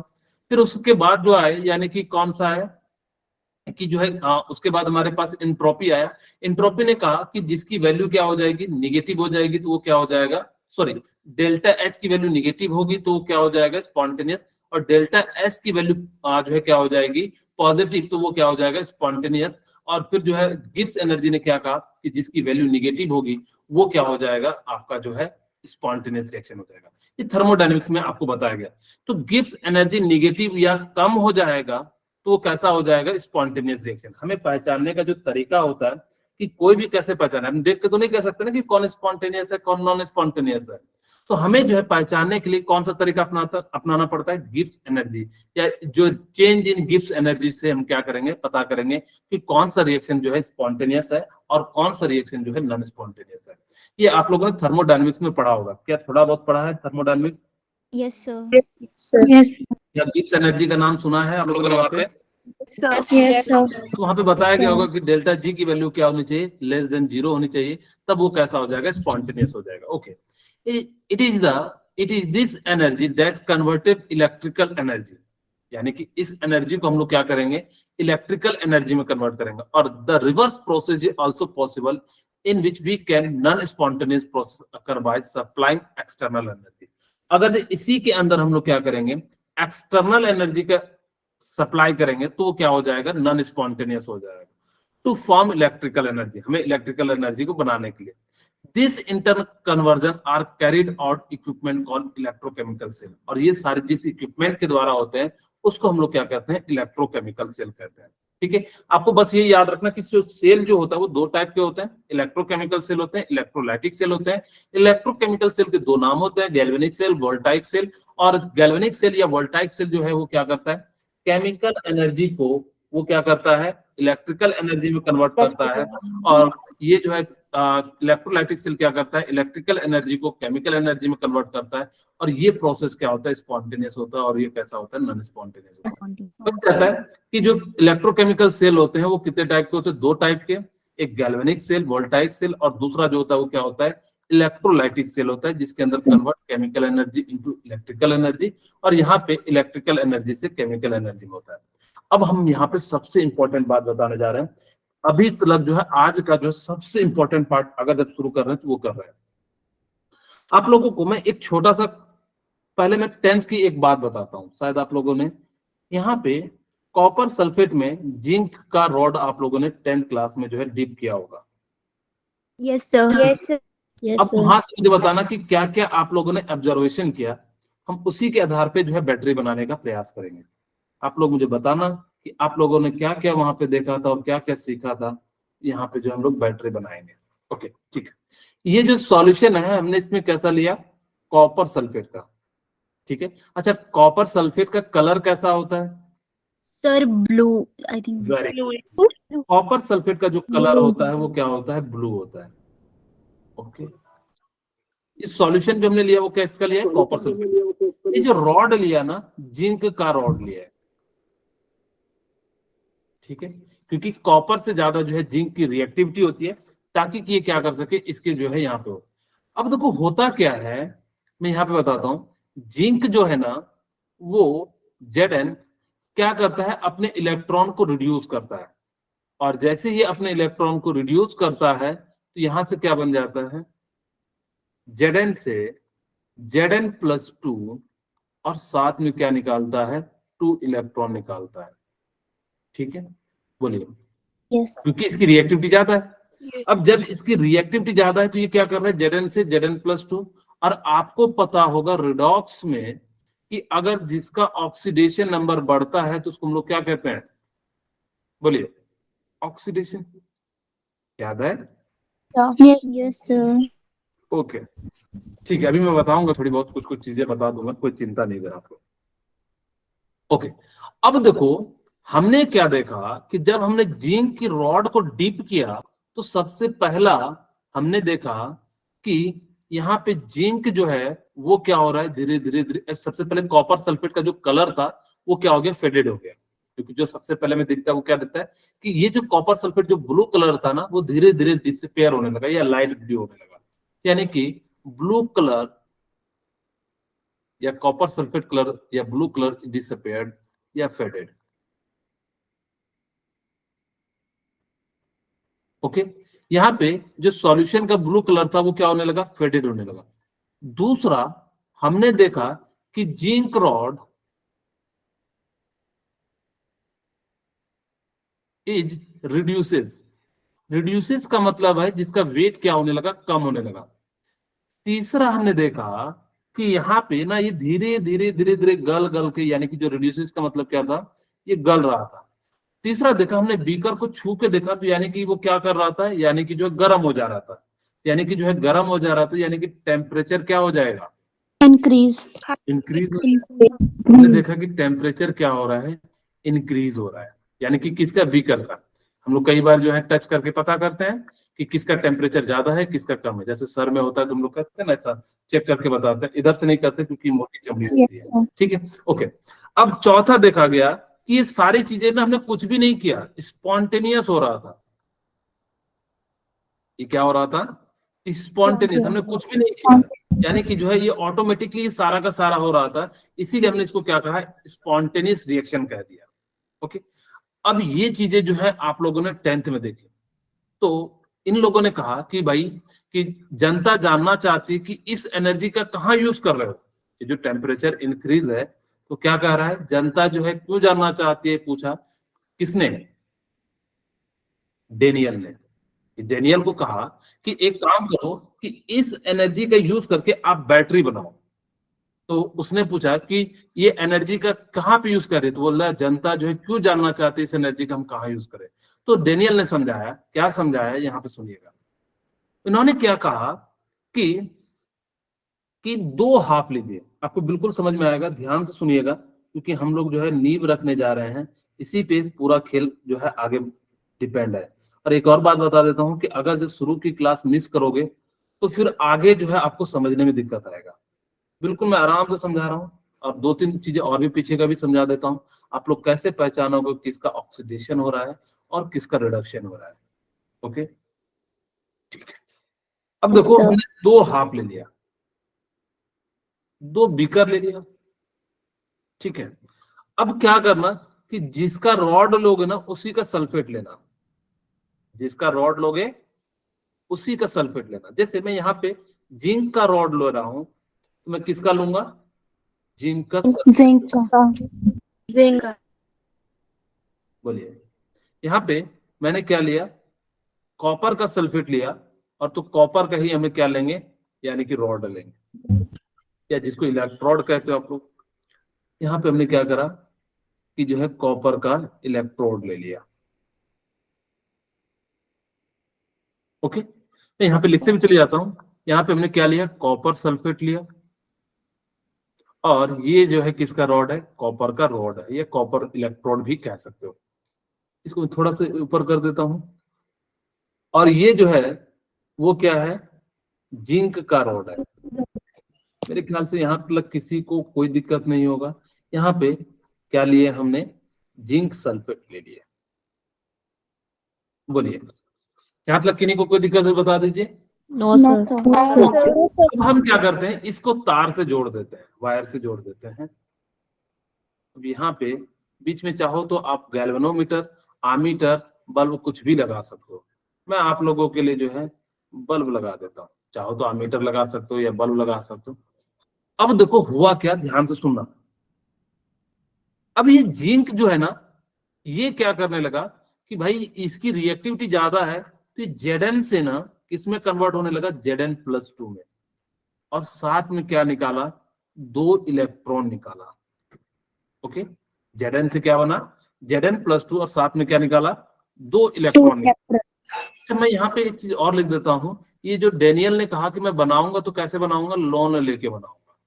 A: फिर उसके बाद जो आए, यानी कि कौन सा है कि जो है उसके बाद हमारे पास एंट्रोपी आया। एंट्रोपी ने कहा कि जिसकी वैल्यू क्या हो जाएगी, निगेटिव हो जाएगी, तो वो क्या हो जाएगा, सॉरी, डेल्टा एच की वैल्यू निगेटिव होगी तो वो क्या हो जाएगा, स्पॉन्टेनियस। और डेल्टा एस की वैल्यू जो है क्या हो जाएगी, पॉजिटिव, तो वो क्या हो जाएगा, स्पॉन्टेनियस। और फिर जो है गिब्स एनर्जी ने क्या कहा कि जिसकी वैल्यू निगेटिव होगी वो क्या हो जाएगा, आपका जो है स्पॉन्टेनियस रिएक्शन हो जाएगा। ये थर्मोडायनेमिक्स में आपको बताया गया। तो गिब्स एनर्जी निगेटिव या कम हो जाएगा तो कैसा हो जाएगा, स्पॉन्टेनियस रिएक्शन। हमें पहचानने का जो तरीका होता है कि कोई भी कैसे पहचाने, हम देख के तो नहीं कह सकते ना कि कौन स्पॉन्टेनियस है कौन नॉन स्पॉन्टेनियस है। तो हमें जो है पहचानने के लिए कौन सा तरीका अपनाना पड़ता है, गिब्स एनर्जी, या जो चेंज इन गिब्स एनर्जी से हम क्या करेंगे, पता करेंगे कि कौन सा रिएक्शन जो है स्पॉन्टेनियस है और कौन सा रिएक्शन जो है नॉन स्पॉन्टेनियस है। ये आप लोगों ने थर्मोडायनेमिक्स में पढ़ा होगा, क्या थोड़ा बहुत पढ़ा है थर्मोडायनेमिक्स?
C: Yes, sir.
A: या गिब्स एनर्जी का नाम सुना है आप लोगों ने वहां पे?
B: Yes, sir.
A: तो वहां पे बताया गया होगा कि डेल्टा जी की वैल्यू क्या होनी चाहिए, लेस देन 0 होनी चाहिए, तब वो कैसा हो जाएगा, स्पॉन्टेनियस हो जाएगा। Okay, it is this energy that converted electrical energy, यानी कि इस एनर्जी को हम लोग क्या करेंगे, इलेक्ट्रिकल एनर्जी में कन्वर्ट करेंगे। और the reverse process is also possible in which we can non spontaneous process occur by supplying external energy. अगर इसी के अंदर हम लोग क्या करेंगे, एक्सटर्नल एनर्जी का सप्लाई करेंगे तो वो क्या हो जाएगा, नॉन स्पॉन्टेनियस हो जाएगा। टू फॉर्म इलेक्ट्रिकल एनर्जी, हमें इलेक्ट्रिकल एनर्जी को बनाने के लिए this internal conversion are carried out equipment called electrochemical cell. और ये सारे जिस इक्विपमेंट के द्वारा होते हैं उसको हम लोग क्या कहते हैं, इलेक्ट्रोकेमिकल सेल कहते हैं। ठीक है, आपको बस ये याद रखना कि सेल जो होता है वो दो टाइप के होते हैं, इलेक्ट्रोकेमिकल सेल होते हैं, इलेक्ट्रोलाइटिक सेल होते हैं। इलेक्ट्रोकेमिकल सेल के दो नाम होते हैं, गैल्वेनिक सेल, वोल्टाइक सेल। और गैल्वेनिक सेल या वोल्टाइक सेल जो है वो क्या करता है, केमिकल एनर्जी को वो क्या करता है, इलेक्ट्रिकल एनर्जी में कन्वर्ट करता है। और ये जो है इलेक्ट्रोलाइटिक सेल क्या करता है, इलेक्ट्रिकल एनर्जी को केमिकल एनर्जी में कन्वर्ट करता है। और ये प्रोसेस क्या होता है, स्पॉन्टेनियस होता है। और ये कैसा होता है, नॉन स्पॉन्टेनियस होता है। तो कहता है कि जो इलेक्ट्रोकेमिकल सेल होते हैं वो कितने टाइप के होते हैं, दो टाइप के, एक गैल्वेनिक सेल, वोल्टाइक सेल, और दूसरा जो होता है वो क्या होता है, इलेक्ट्रोलाइटिक सेल होता है, जिसके अंदर convert chemical energy into electrical energy. और यहाँ पे इलेक्ट्रिकल एनर्जी से केमिकल एनर्जी में होता है। अब हम यहाँ पे सबसे इंपॉर्टेंट बात बताने जा रहे हैं। अभी तक जो है आज का जो सबसे इंपॉर्टेंट पार्ट अगर जब शुरू कर रहे हैं तो वो कर रहे हैं। आप लोगों को मैं एक छोटा सा, पहले मैं 10th की एक बात बताता हूँ। शायद आप लोगों ने यहाँ पे कॉपर सल्फेट में जिंक का रॉड आप लोगों ने 10th क्लास में जो है डिप किया होगा।
C: Yes, sir.
D: Yes, sir.
A: अब वहां से मुझे बताना कि क्या क्या आप लोगों ने ऑब्जर्वेशन किया, हम उसी के आधार पे जो है बैटरी बनाने का प्रयास करेंगे। आप लोग मुझे बताना कि आप लोगों ने क्या क्या वहां पे देखा था और क्या क्या सीखा था, यहाँ पे जो हम लोग बैटरी बनाएंगे। ओके, ठीक है। ये जो सॉल्यूशन है हमने इसमें कैसा लिया, कॉपर सल्फेट का। ठीक है, अच्छा, कॉपर सल्फेट का कलर कैसा होता है,
C: Sir, blue. I think.
A: Very, copper sulphate का जो कलर होता है वो क्या होता है, ब्लू होता है। ओके, इस सॉल्यूशन जो हमने लिया वो किसका लिया है, कॉपर सल्फेट। ये जो रॉड लिया ना, जिंक का रॉड लिया है। ठीक है, क्योंकि कॉपर से ज्यादा जो है जिंक की रिएक्टिविटी होती है, ताकि कि ये क्या कर सके, इसके जो है यहाँ पे हो। अब देखो होता क्या है, मैं यहाँ पे बताता हूँ। जिंक जो है ना वो Zn क्या करता है, अपने इलेक्ट्रॉन को रिड्यूस करता है। और जैसे ये अपने इलेक्ट्रॉन को रिड्यूस करता है तो यहां से क्या बन जाता है, Zn से Zn+2, और साथ में क्या निकालता है, 2 इलेक्ट्रॉन निकालता है। ठीक है, बोलिए।
B: Yes.
A: क्योंकि इसकी रिएक्टिविटी ज्यादा है। अब जब इसकी रिएक्टिविटी ज्यादा है तो ये क्या कर रहा है, Zn से Zn+2। और आपको पता होगा रिडॉक्स में कि अगर जिसका ऑक्सीडेशन नंबर बढ़ता है तो उसको हम लोग क्या कहते हैं, बोलिए, ऑक्सीडेशन याद है?
B: Yes.
C: Yes, sir.
A: ओके, ठीक है, अभी मैं बताऊंगा थोड़ी बहुत, कुछ कुछ चीजें बता दूंगा, कोई चिंता नहीं करें आप लोग। ओके, अब देखो हमने क्या देखा कि जब हमने जिंक की रॉड को डीप किया तो सबसे पहला हमने देखा कि यहाँ पे जिंक जो है वो क्या हो रहा है, धीरे धीरे धीरे सबसे पहले कॉपर सल्फेट का जो कलर था वो क्या हो गया, फेडेड हो गया। क्योंकि जो सबसे पहले में दिखता है वो क्या दिखता है कि ये जो कॉपर सल्फेट जो ब्लू कलर था ना वो धीरे धीरे डिसअपीयर होने लगा या लाइट ब्लू होने लगा, यानी कि ब्लू कलर या कॉपर सल्फेट कलर या ब्लू कलर डिसअपीयर्ड या फेडेड। ओके, यहाँ पे जो सॉल्यूशन का ब्लू कलर था वो क्या होने लगा, फेडेड होने लगा। दूसरा हमने देखा कि zinc rod is reduces, reduces का मतलब है जिसका वेट क्या होने लगा, कम होने लगा। तीसरा हमने देखा कि यहाँ पे ना ये धीरे धीरे धीरे धीरे गल गल के, यानी कि जो रिड्यूसेस का मतलब क्या था, ये गल रहा था। तीसरा देखा हमने बीकर को छू के देखा तो यानी कि वो क्या कर रहा था, यानी कि जो है गर्म हो जा रहा था, यानी कि जो है गर्म हो जा रहा था, यानी कि टेम्परेचर क्या हो जाएगा,
B: Increase.
A: इंक्रीज। हमने देखा कि टेम्परेचर क्या हो रहा है, इंक्रीज हो रहा है, यानी कि किसका, बीकर का। हम लोग कई बार जो है टच करके पता करते हैं कि किसका टेम्परेचर ज्यादा है किसका कम है, जैसे सर में होता है तुम लोग करते हैं ना, ऐसा चेक करके बताते हैं, इधर से नहीं करते क्योंकि मोटी चमड़ी होती है।
B: Yes, sir.
A: ठीक है, ओके। अब चौथा देखा गया कि ये सारी चीजें ना हमने कुछ भी नहीं किया, स्पॉन्टेनियस हो रहा था। ये क्या हो रहा था, स्पॉन्टेनियस, हमने कुछ भी नहीं किया, यानी कि जो है ये ऑटोमेटिकली सारा का सारा हो रहा था, इसीलिए हमने इसको क्या कहा, स्पॉन्टेनियस रिएक्शन कह दिया। ओके, अब ये चीजें जो है आप लोगों ने 10th में देखी, तो इन लोगों ने कहा कि भाई कि जनता जानना चाहती है कि इस एनर्जी का कहाँ यूज कर रहे हो, ये जो टेम्परेचर इंक्रीज है, तो क्या कह रहा है, जनता जो है क्यों जानना चाहती है, पूछा किसने, डेनियल ने। डेनियल को कहा कि एक काम करो कि इस एनर्जी का यूज करके आप बैटरी बनाओ। तो उसने पूछा कि ये एनर्जी का कहाँ पे यूज करें, तो बोल रहा जनता जो है क्यों जानना चाहती है इस एनर्जी का हम कहाँ यूज करें। तो डेनियल ने समझाया, क्या समझाया यहाँ पे सुनिएगा। इन्होंने क्या कहा कि दो हाफ लीजिए, आपको बिल्कुल समझ में आएगा, ध्यान से सुनिएगा, क्योंकि हम लोग जो है नींव रखने जा रहे हैं, इसी पे पूरा खेल जो है आगे डिपेंड है। और एक और बात बता देता हूं कि अगर जो शुरू की क्लास मिस करोगे तो फिर आगे जो है आपको समझने में दिक्कत आएगा। बिल्कुल मैं आराम से समझा रहा हूँ, और दो तीन चीजें और भी पीछे का भी समझा देता हूँ, आप लोग कैसे पहचानोगे किसका ऑक्सीडेशन हो रहा है और किसका रिडक्शन हो रहा है। ओके, ठीक है। अब देखो
D: Sir.
A: हमने दो हाफ ले लिया, दो बीकर ले लिया, ठीक है। अब क्या करना कि जिसका रॉड लोगे ना उसी का सल्फेट लेना, जिसका रॉड लोगे उसी का सल्फेट लेना। जैसे मैं यहाँ पे जिंक का रॉड ले रहा हूं तो मैं किसका लूंगा, जिंक का
B: Zinc.
C: Zinc.
A: बोलिए, यहाँ पे मैंने क्या लिया, कॉपर का सल्फेट लिया, और तो कॉपर का ही हमें क्या लेंगे, यानी कि रॉड लेंगे, या जिसको इलेक्ट्रोड कहते हो आप लोग। यहाँ पे हमने क्या करा कि जो है कॉपर का इलेक्ट्रोड ले लिया। ओके, मैं यहाँ पे लिखते भी चले जाता हूँ। यहाँ पे हमने क्या लिया, कॉपर सल्फेट लिया, और ये जो है किसका रॉड है, कॉपर का रॉड है, ये कॉपर इलेक्ट्रोड भी कह सकते हो। इसको मैं थोड़ा सा ऊपर कर देता हूं, और ये जो है वो क्या है, जिंक का रॉड है। मेरे ख्याल से यहाँ तक किसी को कोई दिक्कत नहीं होगा। यहाँ पे क्या लिए हमने, जिंक सल्फेट ले लिए। बोलिए, यहाँ तक किन्हीं को कोई दिक्कत है बता दीजिए।
D: No,
B: No,
D: sir.
B: sir.
A: अब हम क्या करते हैं, इसको तार से जोड़ देते हैं, वायर से जोड़ देते हैं। अब यहाँ पे बीच में चाहो तो आप गैल्वेनोमीटर, आमीटर, बल्ब कुछ भी लगा सकते हो। मैं आप लोगों के लिए जो है बल्ब लगा देता हूँ, चाहो तो आमीटर लगा सकते हो या बल्ब लगा सकते हो। अब देखो हुआ क्या, ध्यान से सुनना। अब ये जिंक जो है ना, ये क्या करने लगा कि भाई इसकी रिएक्टिविटी ज्यादा है, तो Zn से ना किसमें कन्वर्ट होने लगा, Zn+2 में, और साथ में क्या निकाला, 2 इलेक्ट्रॉन निकाला। ओके, Zn से क्या बना, Zn+2 और साथ में क्या निकाला, 2
B: 2
A: इलेक्ट्रॉन।
B: इलेक्ट्रॉन।
A: अच्छा, मैं यहाँ पे एक चीज और लिख देता हूँ, ये जो डेनियल ने कहा कि मैं बनाऊंगा तो कैसे बनाऊंगा, लोन लेके बनाऊंगा।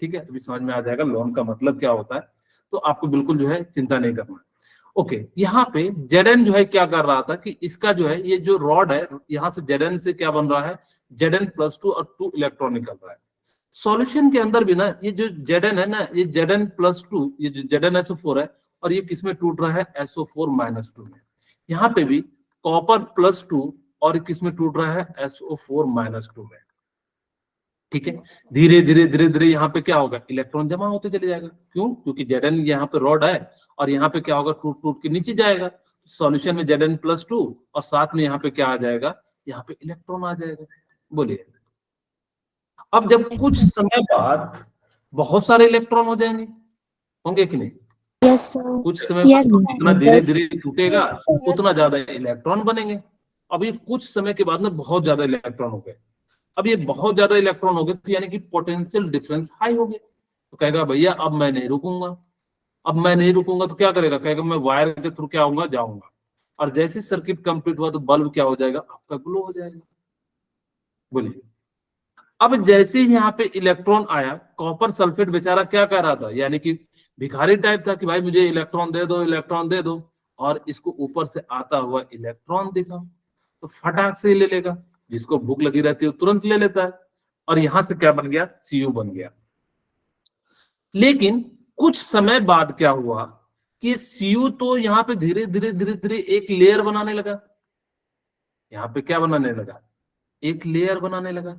A: ठीक है, अभी समझ में आ जाएगा लोन का मतलब क्या होता है, तो आपको बिल्कुल जो है चिंता नहीं करना है। ओके, यहाँ पे Zn जो है क्या कर रहा था कि इसका जो है ये जो रॉड है, यहाँ से Zn से क्या बन रहा है, Zn+2 और 2 इलेक्ट्रॉन निकल रहा है। सॉल्यूशन के अंदर भी ना ये जो Zn है ना, ये Zn+2, ये जो ZnSO4 है, और ये किसमें टूट रहा है, SO4-2 में। यहाँ पे भी Copper+2 और किसमें टूट रहा है, SO4-2 में। ठीक है, धीरे धीरे धीरे धीरे यहाँ पे क्या होगा, इलेक्ट्रॉन जमा होते चले जाएगा। क्यों, क्योंकि Zn यहाँ पे रॉड है और यहाँ पे क्या होगा, टूट टूट के नीचे जाएगा। सॉल्यूशन में Zn+2 और साथ में यहाँ पे क्या आ जाएगा, यहाँ पे इलेक्ट्रॉन आ जाएगा। बोलिए, अब जब कुछ समय बाद बहुत सारे इलेक्ट्रॉन हो जाएंगे, होंगे कि नहीं,
C: Yes, sir.
A: कुछ समय
B: Yes,
A: बाद जितना धीरे
C: Yes.
A: धीरे टूटेगा उतना ज्यादा इलेक्ट्रॉन बनेंगे। अब ये कुछ समय के बाद में बहुत ज्यादा इलेक्ट्रॉन हो गए। अब ये बहुत ज्यादा इलेक्ट्रॉन हो गए तो यानी कि पोटेंशियल डिफरेंस हाई हो गए, तो कहेगा भैया अब मैं नहीं रुकूंगा। अब मैं नहीं रुकूंगा तो क्या करेगा, कहेगा मैं वायर के थ्रू क्या आऊंगा, जाऊंगा, और जैसे सर्किट कंप्लीट हुआ तो बल्ब क्या हो जाएगा, आपका ग्लो हो जाएगा। बोलिए, अब जैसे ही यहाँ पे इलेक्ट्रॉन आया, कॉपर सल्फेट बेचारा क्या कह रहा था, यानी कि भिखारी टाइप था कि भाई मुझे इलेक्ट्रॉन दे दो, इलेक्ट्रॉन दे दो, और इसको ऊपर से आता हुआ इलेक्ट्रॉन दिखा तो फटाक से ही ले लेगा। जिसको भूख लगी रहती है वो तुरंत ले लेता है, और यहां से क्या बन गया, Cu बन गया। लेकिन कुछ समय बाद क्या हुआ कि Cu तो यहाँ पे धीरे धीरे धीरे धीरे एक लेयर बनाने लगा। यहाँ पे क्या बनाने लगा, एक लेयर बनाने लगा,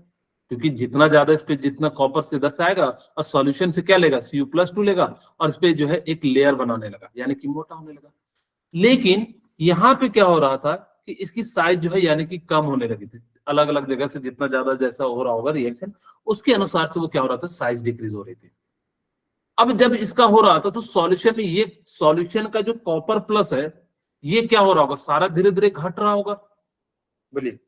A: क्योंकि जितना ज्यादा इस पे जितना कॉपर से इधर से आएगा और सॉल्यूशन से क्या लेगा, Cu+2 लेगा, और इस पे जो है एक लेयर बनाने लगा, यानी कि मोटा होने लगा। लेकिन यहाँ पे क्या हो रहा था कि इसकी साइज जो है यानी कि कम होने लगी थी। अलग अलग जगह से जितना ज्यादा जैसा हो रहा होगा रिएक्शन, उसके अनुसार से वो क्या हो रहा था, साइज डिक्रीज हो रही थी। अब जब इसका हो रहा था तो सॉल्यूशन में ये सॉल्यूशन का जो कॉपर प्लस है ये क्या हो रहा होगा, सारा धीरे धीरे घट रहा होगा। बोलिए,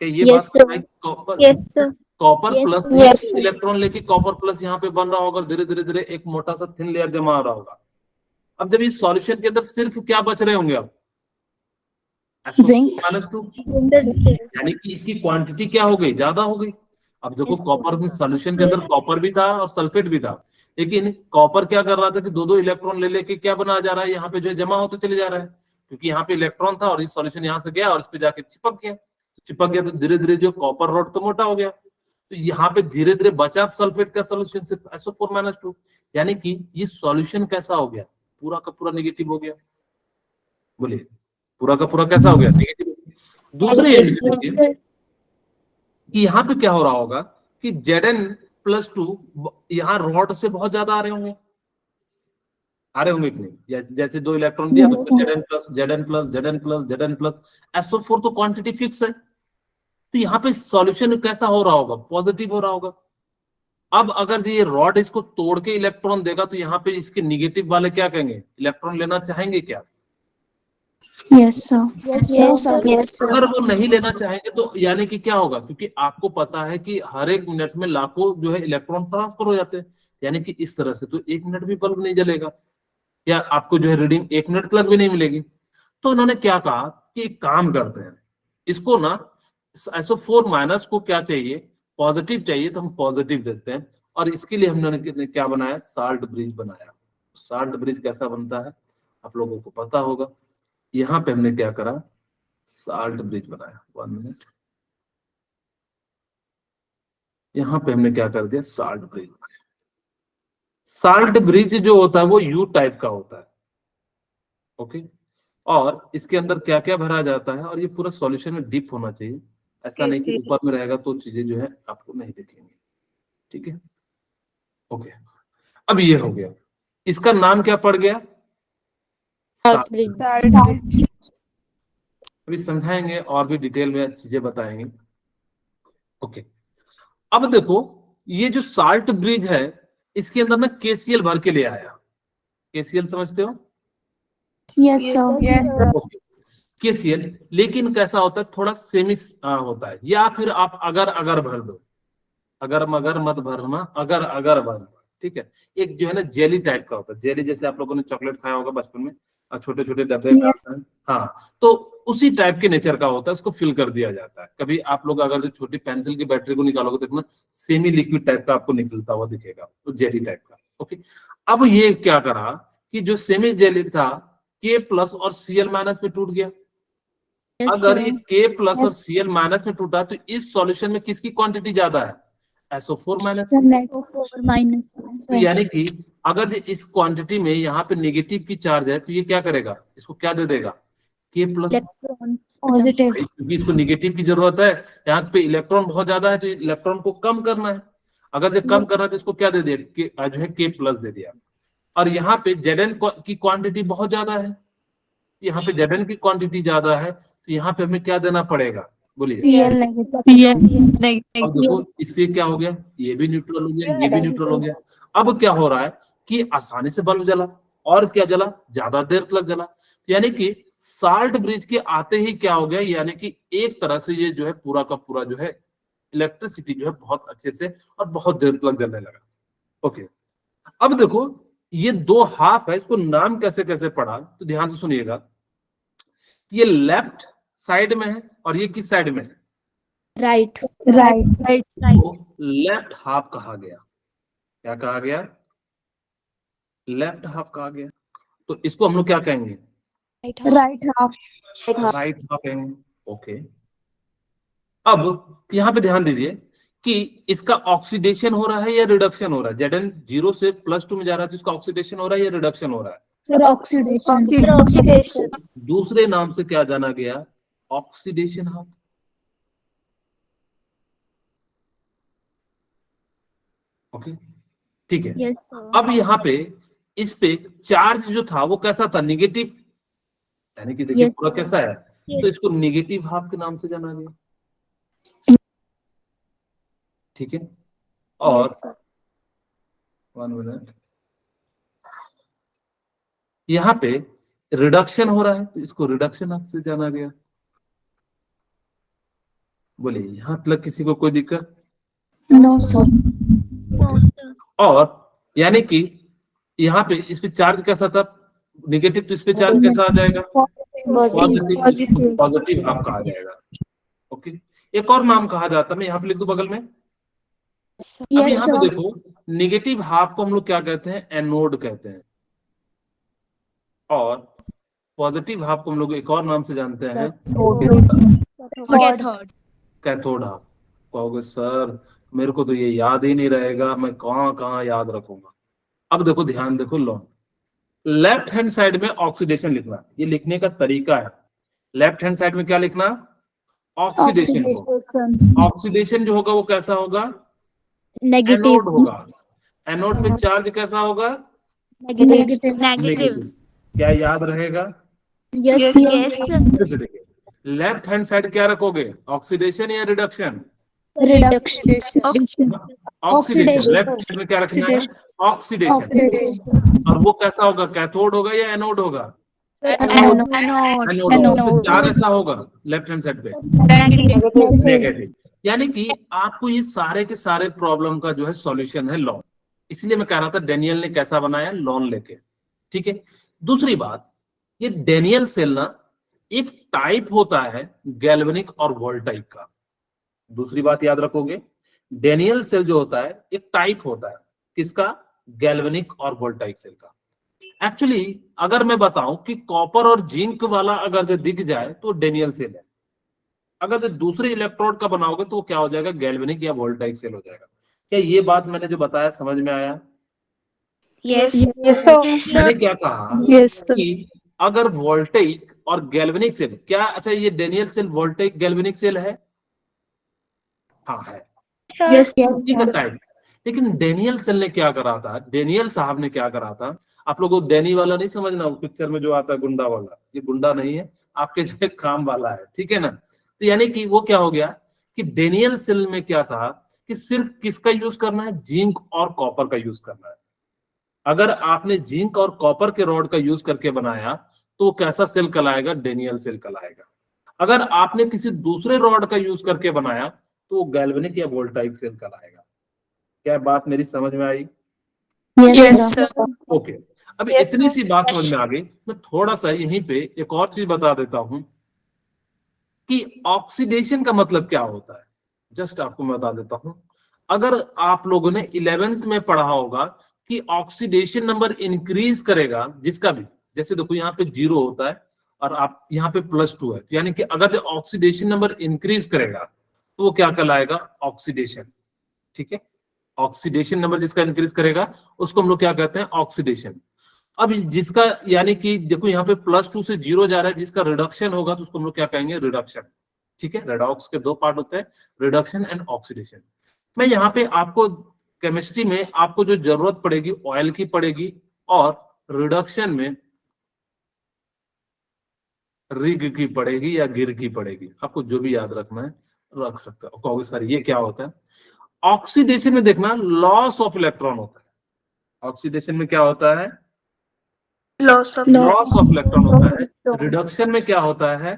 A: क्या ये
C: Yes,
A: बात
C: sir.
A: Copper
C: Yes, sir.
A: Copper
C: Yes,
A: plus
C: yes, sir.
A: Electron लेके कॉपर प्लस यहाँ पे बन रहा होगा, धीरे धीरे धीरे एक मोटा सा थिन लेयर जमा हो रहा होगा। अब जब इस सॉल्यूशन के अंदर सिर्फ क्या बच रहे होंगे, अब
B: Zinc.
A: -2, यानी कि इसकी क्वांटिटी क्या हो गई, ज्यादा हो गई। अब देखो कॉपर में सॉल्यूशन के अंदर कॉपर भी था और सल्फेट भी था, लेकिन कॉपर क्या कर रहा था कि दो दो इलेक्ट्रॉन ले लेके क्या बना जा रहा है, यहाँ पे जो है जमा होते चले जा रहा है, क्योंकि यहाँ पे इलेक्ट्रॉन था और इस सॉल्यूशन यहाँ से गया और इस पे जाके चिपक गया तो धीरे धीरे जो कॉपर रॉड तो मोटा हो गया। तो यहाँ पे धीरे धीरे बचा सल्फेट का सॉल्यूशन सिर्फ SO4-2, यानी कि ये सॉल्यूशन कैसा हो गया, पूरा का पूरा निगेटिव हो गया। बोलिए, पूरा का पूरा कैसा हो गया, नेगेटिव। दूसरे एंड में
C: Yes,
A: देखिए
C: sir.
A: कि यहाँ पे क्या हो रहा होगा कि Zn+2 यहाँ रॉड से बहुत ज्यादा आ रहे होंगे, कि नहीं, जैसे दो इलेक्ट्रॉन दिया
B: Yes,
A: तो Zn+, SO4 तो क्वांटिटी फिक्स है, तो यहाँ पे सॉल्यूशन कैसा हो रहा होगा, पॉजिटिव हो रहा होगा। अब अगर ये रॉड इसको तोड़ के इलेक्ट्रॉन देगा तो यहाँ पे इसके निगेटिव वाले क्या कहेंगे, इलेक्ट्रॉन लेना चाहेंगे क्या,
B: Yes, sir.
C: Yes, sir. Yes, sir.
A: अगर वो नहीं लेना चाहेंगे तो यानी कि क्या होगा, क्योंकि आपको पता है कि हर एक मिनट में लाखों जो है इलेक्ट्रॉन ट्रांसफर हो जाते हैं, यानी कि इस तरह से तो एक मिनट भी बल्ब नहीं जलेगा, या आपको जो है रीडिंग एक मिनट तक भी नहीं मिलेगी। तो उन्होंने क्या कहा कि एक काम करते हैं, इसको ना SO4- को क्या चाहिए, पॉजिटिव चाहिए, तो हम पॉजिटिव देते हैं, और इसके लिए हमने क्या बनाया, साल्ट ब्रिज बनाया। साल्ट ब्रिज कैसा बनता है आप लोगों को पता होगा। यहाँ पे हमने क्या करा, साल्ट ब्रिज बनाया। 1 मिनट, यहाँ पे हमने क्या कर दिया, साल्ट ब्रिज। साल्ट ब्रिज जो होता है वो यू टाइप का होता है, ओके, और इसके अंदर क्या क्या भरा जाता है, और ये पूरा सॉल्यूशन में डीप होना चाहिए, ऐसा नहीं कि ऊपर में रहेगा तो चीजें जो है आपको नहीं दिखेंगी। ठीक है, ओके, अब ये हो गया, इसका नाम क्या पड़ गया,
C: Salt bridge.
A: अभी समझाएंगे और भी डिटेल में चीजें बताएंगे। ओके, अब देखो ये जो साल्ट ब्रिज है इसके अंदर ना KCl भर के ले आया। KCl समझते हो,
B: Yes, sir.
A: KCl, लेकिन कैसा होता है, थोड़ा सेमी होता है, या फिर आप अगर भर दो, अगर मगर मत भरना, अगर भर दो, ठीक है। एक जो है ना जेली टाइप का होता है, जेली जैसे आप लोगों ने चॉकलेट खाया होगा बचपन में, छोटे छोटे डब्बे में
B: Yes.
A: आता है, हाँ, तो उसी टाइप के नेचर का होता है, उसको फिल कर दिया जाता है। कभी आप लोग अगर जो छोटी पेंसिल की बैटरी को निकालोगे तो देखना सेमी लिक्विड टाइप का आपको निकलता हुआ दिखेगा, तो जेली टाइप का। ओके, अब ये क्या करा कि जो सेमी जेली था के प्लस और सीएल माइनस में टूट गया।
C: Yes,
A: अगर
C: sir.
A: ये के प्लस और
B: Yes.
A: सीएल माइनस में टूटा तो इस सॉल्यूशन में किसकी क्वांटिटी ज्यादा है? SO4 minus.
B: Sir,
C: Four minus one.
A: तो यानी कि अगर ये इस क्वांटिटी में यहाँ पे नेगेटिव की चार्ज है तो ये क्या करेगा, इसको क्या दे देगा? के प्लस,
C: Electrons.
B: positive.
A: क्योंकि इसको नेगेटिव की जरूरत है, यहाँ पे इलेक्ट्रॉन बहुत ज्यादा है तो इलेक्ट्रॉन को कम करना है। अगर ये कम करना है तो इसको क्या दे दिया, जो है के प्लस दे दिया। और यहाँ पे Zn की क्वांटिटी बहुत ज्यादा है, यहाँ पे Zn की क्वांटिटी ज्यादा है, तो यहाँ पे हमें क्या देना पड़ेगा, बोलिए।
B: Cl negative.
A: अब देखो इससे क्या हो गया, ये भी न्यूट्रल हो गया, ये भी न्यूट्रल हो गया। अब क्या हो रहा है कि आसानी से बल्ब जला, और क्या जला, ज्यादा देर तक जला। यानी कि साल्ट ब्रिज के आते ही क्या हो गया, यानी कि एक तरह से ये जो है पूरा का पूरा जो है इलेक्ट्रिसिटी जो है बहुत अच्छे से और बहुत देर तक जलने लगा। ओके, अब देखो ये दो हाफ है, इसको नाम कैसे कैसे पढ़ा तो ध्यान से सुनिएगा। ये लेफ्ट साइड में है और ये किस साइड में है?
C: Right.
B: Right.
A: तो लेफ्ट हाफ कहा गया। क्या कहा गया? लेफ्ट हाफ कहा गया। तो इसको हम लोग क्या कहेंगे?
B: Right half.
A: राइट हाफ कहेंगे। ओके, अब यहाँ पे ध्यान दीजिए कि इसका ऑक्सीडेशन हो रहा है या रिडक्शन हो रहा है। Zn 0 से +2 में जा रहा है तो इसका ऑक्सीडेशन हो रहा है या रिडक्शन हो रहा है?
B: Sir, oxidation.
C: Oxidation.
A: दूसरे नाम से क्या जाना गया? Oxidation half. ओके, ठीक है।
C: Yes, sir.
A: अब यहाँ पे इस पे चार्ज जो था वो कैसा था? निगेटिव, यानी कि देखिए
C: Yes,
A: पूरा
C: sir.
A: कैसा है, तो इसको निगेटिव हाफ के नाम से जाना गया। ठीक है, और
C: Yes, sir.
A: 1 मिनट, यहाँ पे रिडक्शन हो रहा है तो इसको रिडक्शन हाफ से जाना गया। बोलिए यहाँ तक किसी को कोई दिक्कत?
B: No, sir.
C: No, sir.
A: और यानी कि यहाँ पे इस पे चार्ज कैसा था? निगेटिव, तो इस पे चार्ज कैसा आ जाएगा?
B: Positive.
A: पॉजिटिव हाफ कहा जाएगा। ओके, एक और नाम कहा जाता है, मैं यहाँ पे लिख दूं बगल में। अब
B: Yes,
A: यहाँ पे
B: sir.
A: देखो निगेटिव हाफ को हम लोग क्या कहते हैं? एनोड कहते हैं, और पॉजिटिव हाफ को हम लोग एक और नाम से जानते हैं,
B: Cathode.
A: Cathode half. कहोगे सर मेरे को तो ये याद ही नहीं रहेगा, मैं कहाँ कहाँ याद रखूंगा। अब देखो ध्यान देखो, लॉ लेफ्ट हैंड साइड में ऑक्सीडेशन लिखना, ये लिखने का तरीका है। लेफ्ट हैंड साइड में क्या लिखना? ऑक्सीडेशन को। ऑक्सीडेशन जो होगा वो कैसा होगा?
C: Negative.
A: एनोड होगा। एनोड पे चार्ज कैसा होगा?
C: Negative.
A: नेगेटिव। क्या याद रहेगा?
C: Yes, yes, sir.
A: फिर देखिए, लेफ्ट हैंड साइड क्या रखोगे? ऑक्सीडेशन या reduction?
B: Reduction.
A: Oxidation. Left side में क्या रखना है? ऑक्सीडेशन।
B: Oxidation.
A: और वो कैसा होगा? कैथोड होगा या एनोड होगा?
B: Anode.
A: एनोड होगा। उसमें चार्ज ऐसा होगा लेफ्ट हैंड साइड पे नेगेटिव। यानी कि आपको ये सारे के सारे प्रॉब्लम का जो है सॉल्यूशन है लॉन। इसलिए मैं कह रहा था डेनियल ने कैसा बनाया, लॉन लेके। ठीक है, दूसरी बात, ये डेनियल सेल ना एक टाइप होता है गैल्वेनिक और वोल्टाइक का। दूसरी बात याद रखोगे, डेनियल सेल जो होता है एक टाइप होता है किसका? गैल्वेनिक और वोल्टाइक सेल का। एक्चुअली अगर मैं बताऊं कि कॉपर और जिंक वाला अगर जो दिख जाए तो डेनियल सेल है, अगर जो दूसरे इलेक्ट्रोड का बनाओगे तो वो क्या हो जाएगा? गैल्वेनिक या वोल्टाइक सेल हो जाएगा। क्या ये बात मैंने जो बताया समझ में आया?
C: Yes,
A: मैंने क्या कहा
B: Yes, sir.
A: कि अगर वोल्टेइक और गैल्वेनिक सेल, क्या अच्छा ये Daniell cell voltaic galvanic cell है? हाँ है,
B: Yes,
A: उसी का टाइप। लेकिन डेनियल सेल ने क्या करा था? डेनियल साहब ने क्या करा था? आप लोगों को डैनी वाला नहीं समझना, वो पिक्चर में जो आता है गुंडा वाला, ये गुंडा नहीं है, आपके जो है काम वाला है। ठीक है ना? तो यानी कि वो क्या हो गया कि डेनियल सेल में क्या था कि सिर्फ किसका यूज करना है? जिंक और कॉपर का यूज करना है। अगर आपने जिंक और कॉपर के रॉड का यूज करके बनाया तो कैसा सेल कहलाएगा? डेनियल सेल कहलाएगा। अगर आपने किसी दूसरे रॉड का यूज करके बनाया तो गैल्वेनिक या वोल्टाइक सेल कहलाएगा। क्या बात मेरी समझ में आई?
B: Yes, sir.
A: ओके, अब इतनी सी बात समझ में आ गई। मैं थोड़ा सा यहीं पे एक और चीज बता देता हूं कि ऑक्सीडेशन का मतलब क्या होता है। जस्ट आपको मैं बता देता हूं। अगर आप लोगों ने 11th में पढ़ा होगा कि ऑक्सीडेशन नंबर इंक्रीज करेगा जिसका भी, जैसे देखो यहाँ पे 0 होता है और आप यहाँ पे +2 है, यानी कि अगर जो ऑक्सीडेशन नंबर इंक्रीज करेगा तो वो क्या कहलाएगा, ऑक्सीडेशन। ठीक है, ऑक्सीडेशन नंबर जिसका इंक्रीज करेगा उसको हम लोग क्या कहते हैं, ऑक्सीडेशन। अब जिसका, यानी कि देखो यहाँ पे +2 से 0 जा रहा है, जिसका रिडक्शन होगा तो उसको हम लोग क्या कहेंगे, रिडक्शन। ठीक है, रेडॉक्स के दो पार्ट होते हैं, रिडक्शन एंड ऑक्सीडेशन। मैं यहाँ पे आपको केमिस्ट्री में आपको जो जरूरत पड़ेगी ऑयल की पड़ेगी, और रिडक्शन में रिग की पड़ेगी या गिर की पड़ेगी। आपको जो भी याद रखना है रख सकते हो। कहोगे सर ये क्या होता है। ऑक्सीडेशन में देखना लॉस ऑफ इलेक्ट्रॉन होता है। ऑक्सीडेशन में क्या होता है,
E: loss of
A: loss of electron होता है। रिडक्शन में क्या होता है,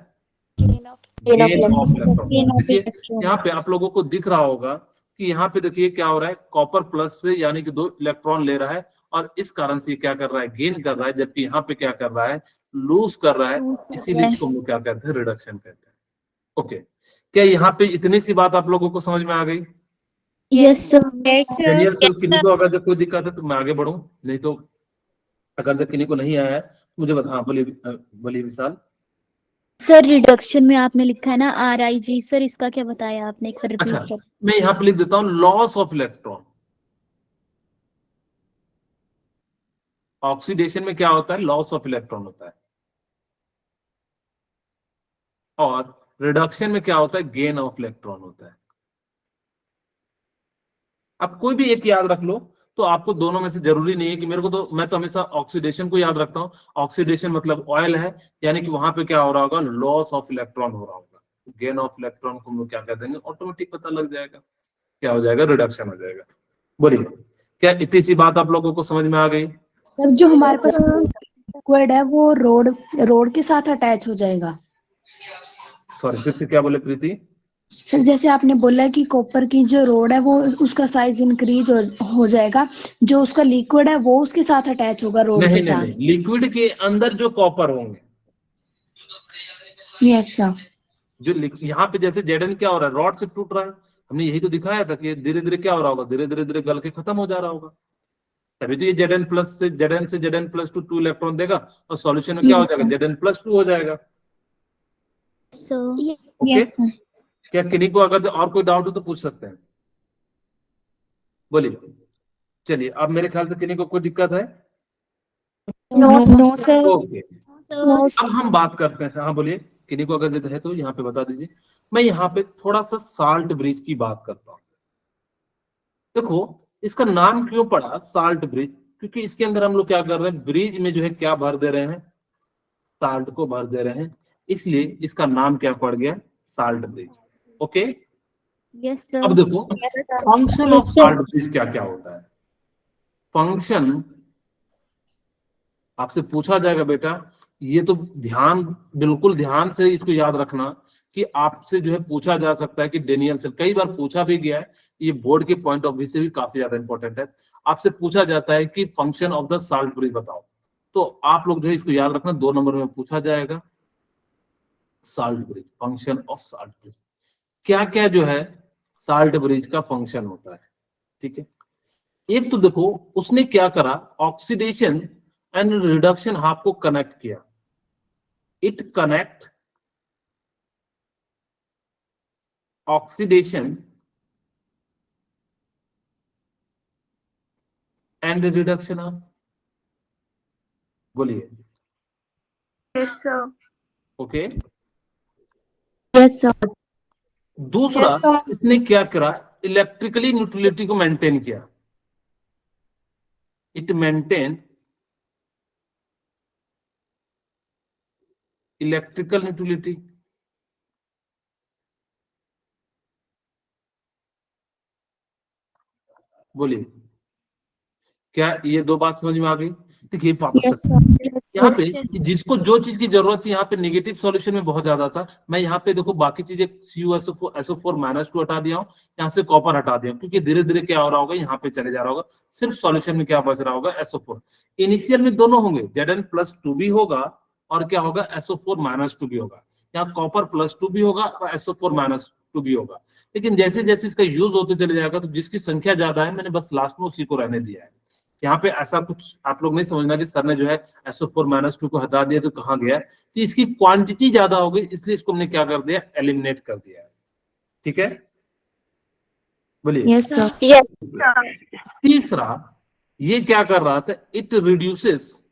A: गेन ऑफ इलेक्ट्रॉन। देखिए यहाँ पे आप लोगों को दिख रहा होगा कि यहाँ पे देखिए क्या हो रहा है, कॉपर प्लस से यानी कि 2 इलेक्ट्रॉन ले रहा है, और इस कारण से क्या कर रहा है, गेन कर रहा है, जबकि यहाँ पे क्या कर रहा है, लूज कर रहा है। इसीलिए इसको हम लोग क्या कहते हैं, रिडक्शन कहते हैं। ओके, क्या यहाँ पे इतनी सी बात आप लोगों को समझ में आ गई।
C: Yes, sir.
A: डेनियल सर, किन्हीं को अगर जब कोई दिक्कत है तो मैं आगे बढ़ूं, नहीं तो अगर जब किन्हीं को नहीं आया है तो मुझे बता। हाँ बोलिए, बोलिए विशाल।
C: सर रिडक्शन में आपने लिखा है ना RIG, सर इसका क्या बताया आपने, एक बार
A: अच्छा,
C: रिपीट कर।
A: मैं यहाँ पे लिख देता हूँ लॉस ऑफ इलेक्ट्रॉन। ऑक्सीडेशन में क्या होता है, लॉस ऑफ इलेक्ट्रॉन होता है, और रिडक्शन में क्या होता है, गेन ऑफ इलेक्ट्रॉन होता है। आप कोई भी एक याद रख लो, तो आपको दोनों में से जरूरी नहीं है कि मेरे को, तो मैं तो हमेशा ऑक्सीडेशन को याद रखता हूँ। ऑक्सीडेशन मतलब ऑयल है, यानी कि वहां पे क्या हो रहा होगा, लॉस ऑफ इलेक्ट्रॉन हो रहा होगा। गेन ऑफ इलेक्ट्रॉन को हम लोग क्या कह देंगे, ऑटोमेटिक पता लग जाएगा, क्या हो जाएगा, रिडक्शन हो जाएगा। बोलिए, क्या इतनी सी बात आप लोगों को समझ में आ गई।
B: सर जो हमारे पास लिक्विड है वो रोड रोड के साथ अटैच हो जाएगा।
A: सॉरी, फिर से क्या बोले प्रीति।
B: सर जैसे आपने बोला कि कॉपर की जो रोड है वो उसका साइज इंक्रीज हो जाएगा, जो उसका लिक्विड है वो उसके साथ अटैच होगा रोड
A: नहीं
B: के
A: नहीं
B: साथ।
A: नहीं, लिक्विड के अंदर जो कॉपर होंगे,
B: यस सर।
A: जो यहाँ पे जैसे जेडन क्या हो रहा है, रॉड से टूट रहा है। हमने यही तो दिखाया था कि धीरे धीरे क्या हो रहा होगा, धीरे धीरे धीरे गल के खत्म हो जा रहा होगा। तभी तो ये Zn+2 2 इलेक्ट्रॉन देगा, और सॉल्यूशन में क्या हो
B: Yes,
A: जाएगा,
B: sir.
A: Zn+2 हो जाएगा।
C: Sir
A: okay,
B: yes sir.
A: क्या किन्हीं को अगर और कोई डाउट हो तो पूछ सकते हैं, बोलिए। चलिए, अब मेरे ख्याल से किन्हीं को कोई दिक्कत है।
C: No sir.
A: ओके, अब हम बात करते हैं। हाँ बोलिए, किन्हीं को अगर जरूरत है तो यहाँ पे बता दीजिए। मैं यहाँ पे थोड़ा सा साल्ट ब्रिज की बात करता हूँ। देखो इसका नाम क्यों पड़ा साल्ट ब्रिज, क्योंकि इसके अंदर हम लोग क्या कर रहे हैं, ब्रिज में जो है क्या भर दे रहे हैं, साल्ट को भर दे रहे हैं, इसलिए इसका नाम क्या पड़ गया, साल्ट ब्रिज। ओके,
C: यस
A: अब
C: सर।
A: देखो फंक्शन ऑफ साल्ट ब्रिज क्या क्या होता है। फंक्शन आपसे पूछा जाएगा बेटा, ये तो ध्यान, बिल्कुल ध्यान से इसको याद रखना कि आपसे जो है पूछा जा सकता है कि डेनियल से कई बार पूछा भी गया है। ये बोर्ड के पॉइंट ऑफ व्यू से भी काफी ज्यादा इंपॉर्टेंट है। आपसे पूछा जाता है कि function of the salt bridge बताओ, तो आप लोग जो है इसको याद रखना, 2 नंबर में पूछा जाएगा। Salt bridge, function of salt bridge, क्या क्या जो है साल्ट ब्रिज का फंक्शन होता है। ठीक है, एक तो देखो उसने क्या करा, ऑक्सीडेशन एंड रिडक्शन आपको कनेक्ट किया। It connect oxidation and reduction of, बोलिए।
E: Yes sir.
A: Okay,
B: yes sir.
A: दूसरा इसने क्या करा, इलेक्ट्रिकली न्यूट्रलिटी को मेंटेन किया। It maintain electrical neutrality. बोलिए, क्या ये 2 बात समझ में आ गई। देखिए वापस
B: यस सर।
A: यहाँ पे जिसको जो चीज की जरूरत थी, यहाँ पे नेगेटिव सॉल्यूशन में बहुत ज्यादा था, मैं यहाँ पे देखो बाकी चीजें CuSO4 - 2 हटा दिया हूँ, यहाँ से कॉपर हटा दिया हूँ, क्योंकि धीरे धीरे क्या हो रहा होगा, यहाँ पे चले जा रहा होगा, सिर्फ सॉल्यूशन में क्या बच रहा होगा, SO4। इनिशियल में दोनों होंगे, Zn+2 भी होगा और क्या होगा, SO4 - 2 भी होगा। यहाँ कॉपर +2 भी होगा और SO4 - 2 भी होगा। लेकिन जैसे जैसे इसका यूज होते चले जाएगा, तो जिसकी संख्या ज्यादा है, मैंने बस लास्ट में उसी को रहने दिया है। यहाँ पे ऐसा कुछ आप लोग नहीं समझना कि सर ने जो है SO4 - 2 को हटा दिया तो कहाँ गया, तो इसकी क्वांटिटी ज्यादा हो गई, इसलिए इसको हमने क्या कर दिया, एलिमिनेट कर दिया है। ठीक है, बोलिए।
B: Yes sir.
A: तीसरा, ये क्या कर रहा था, इट रिड्यूसेस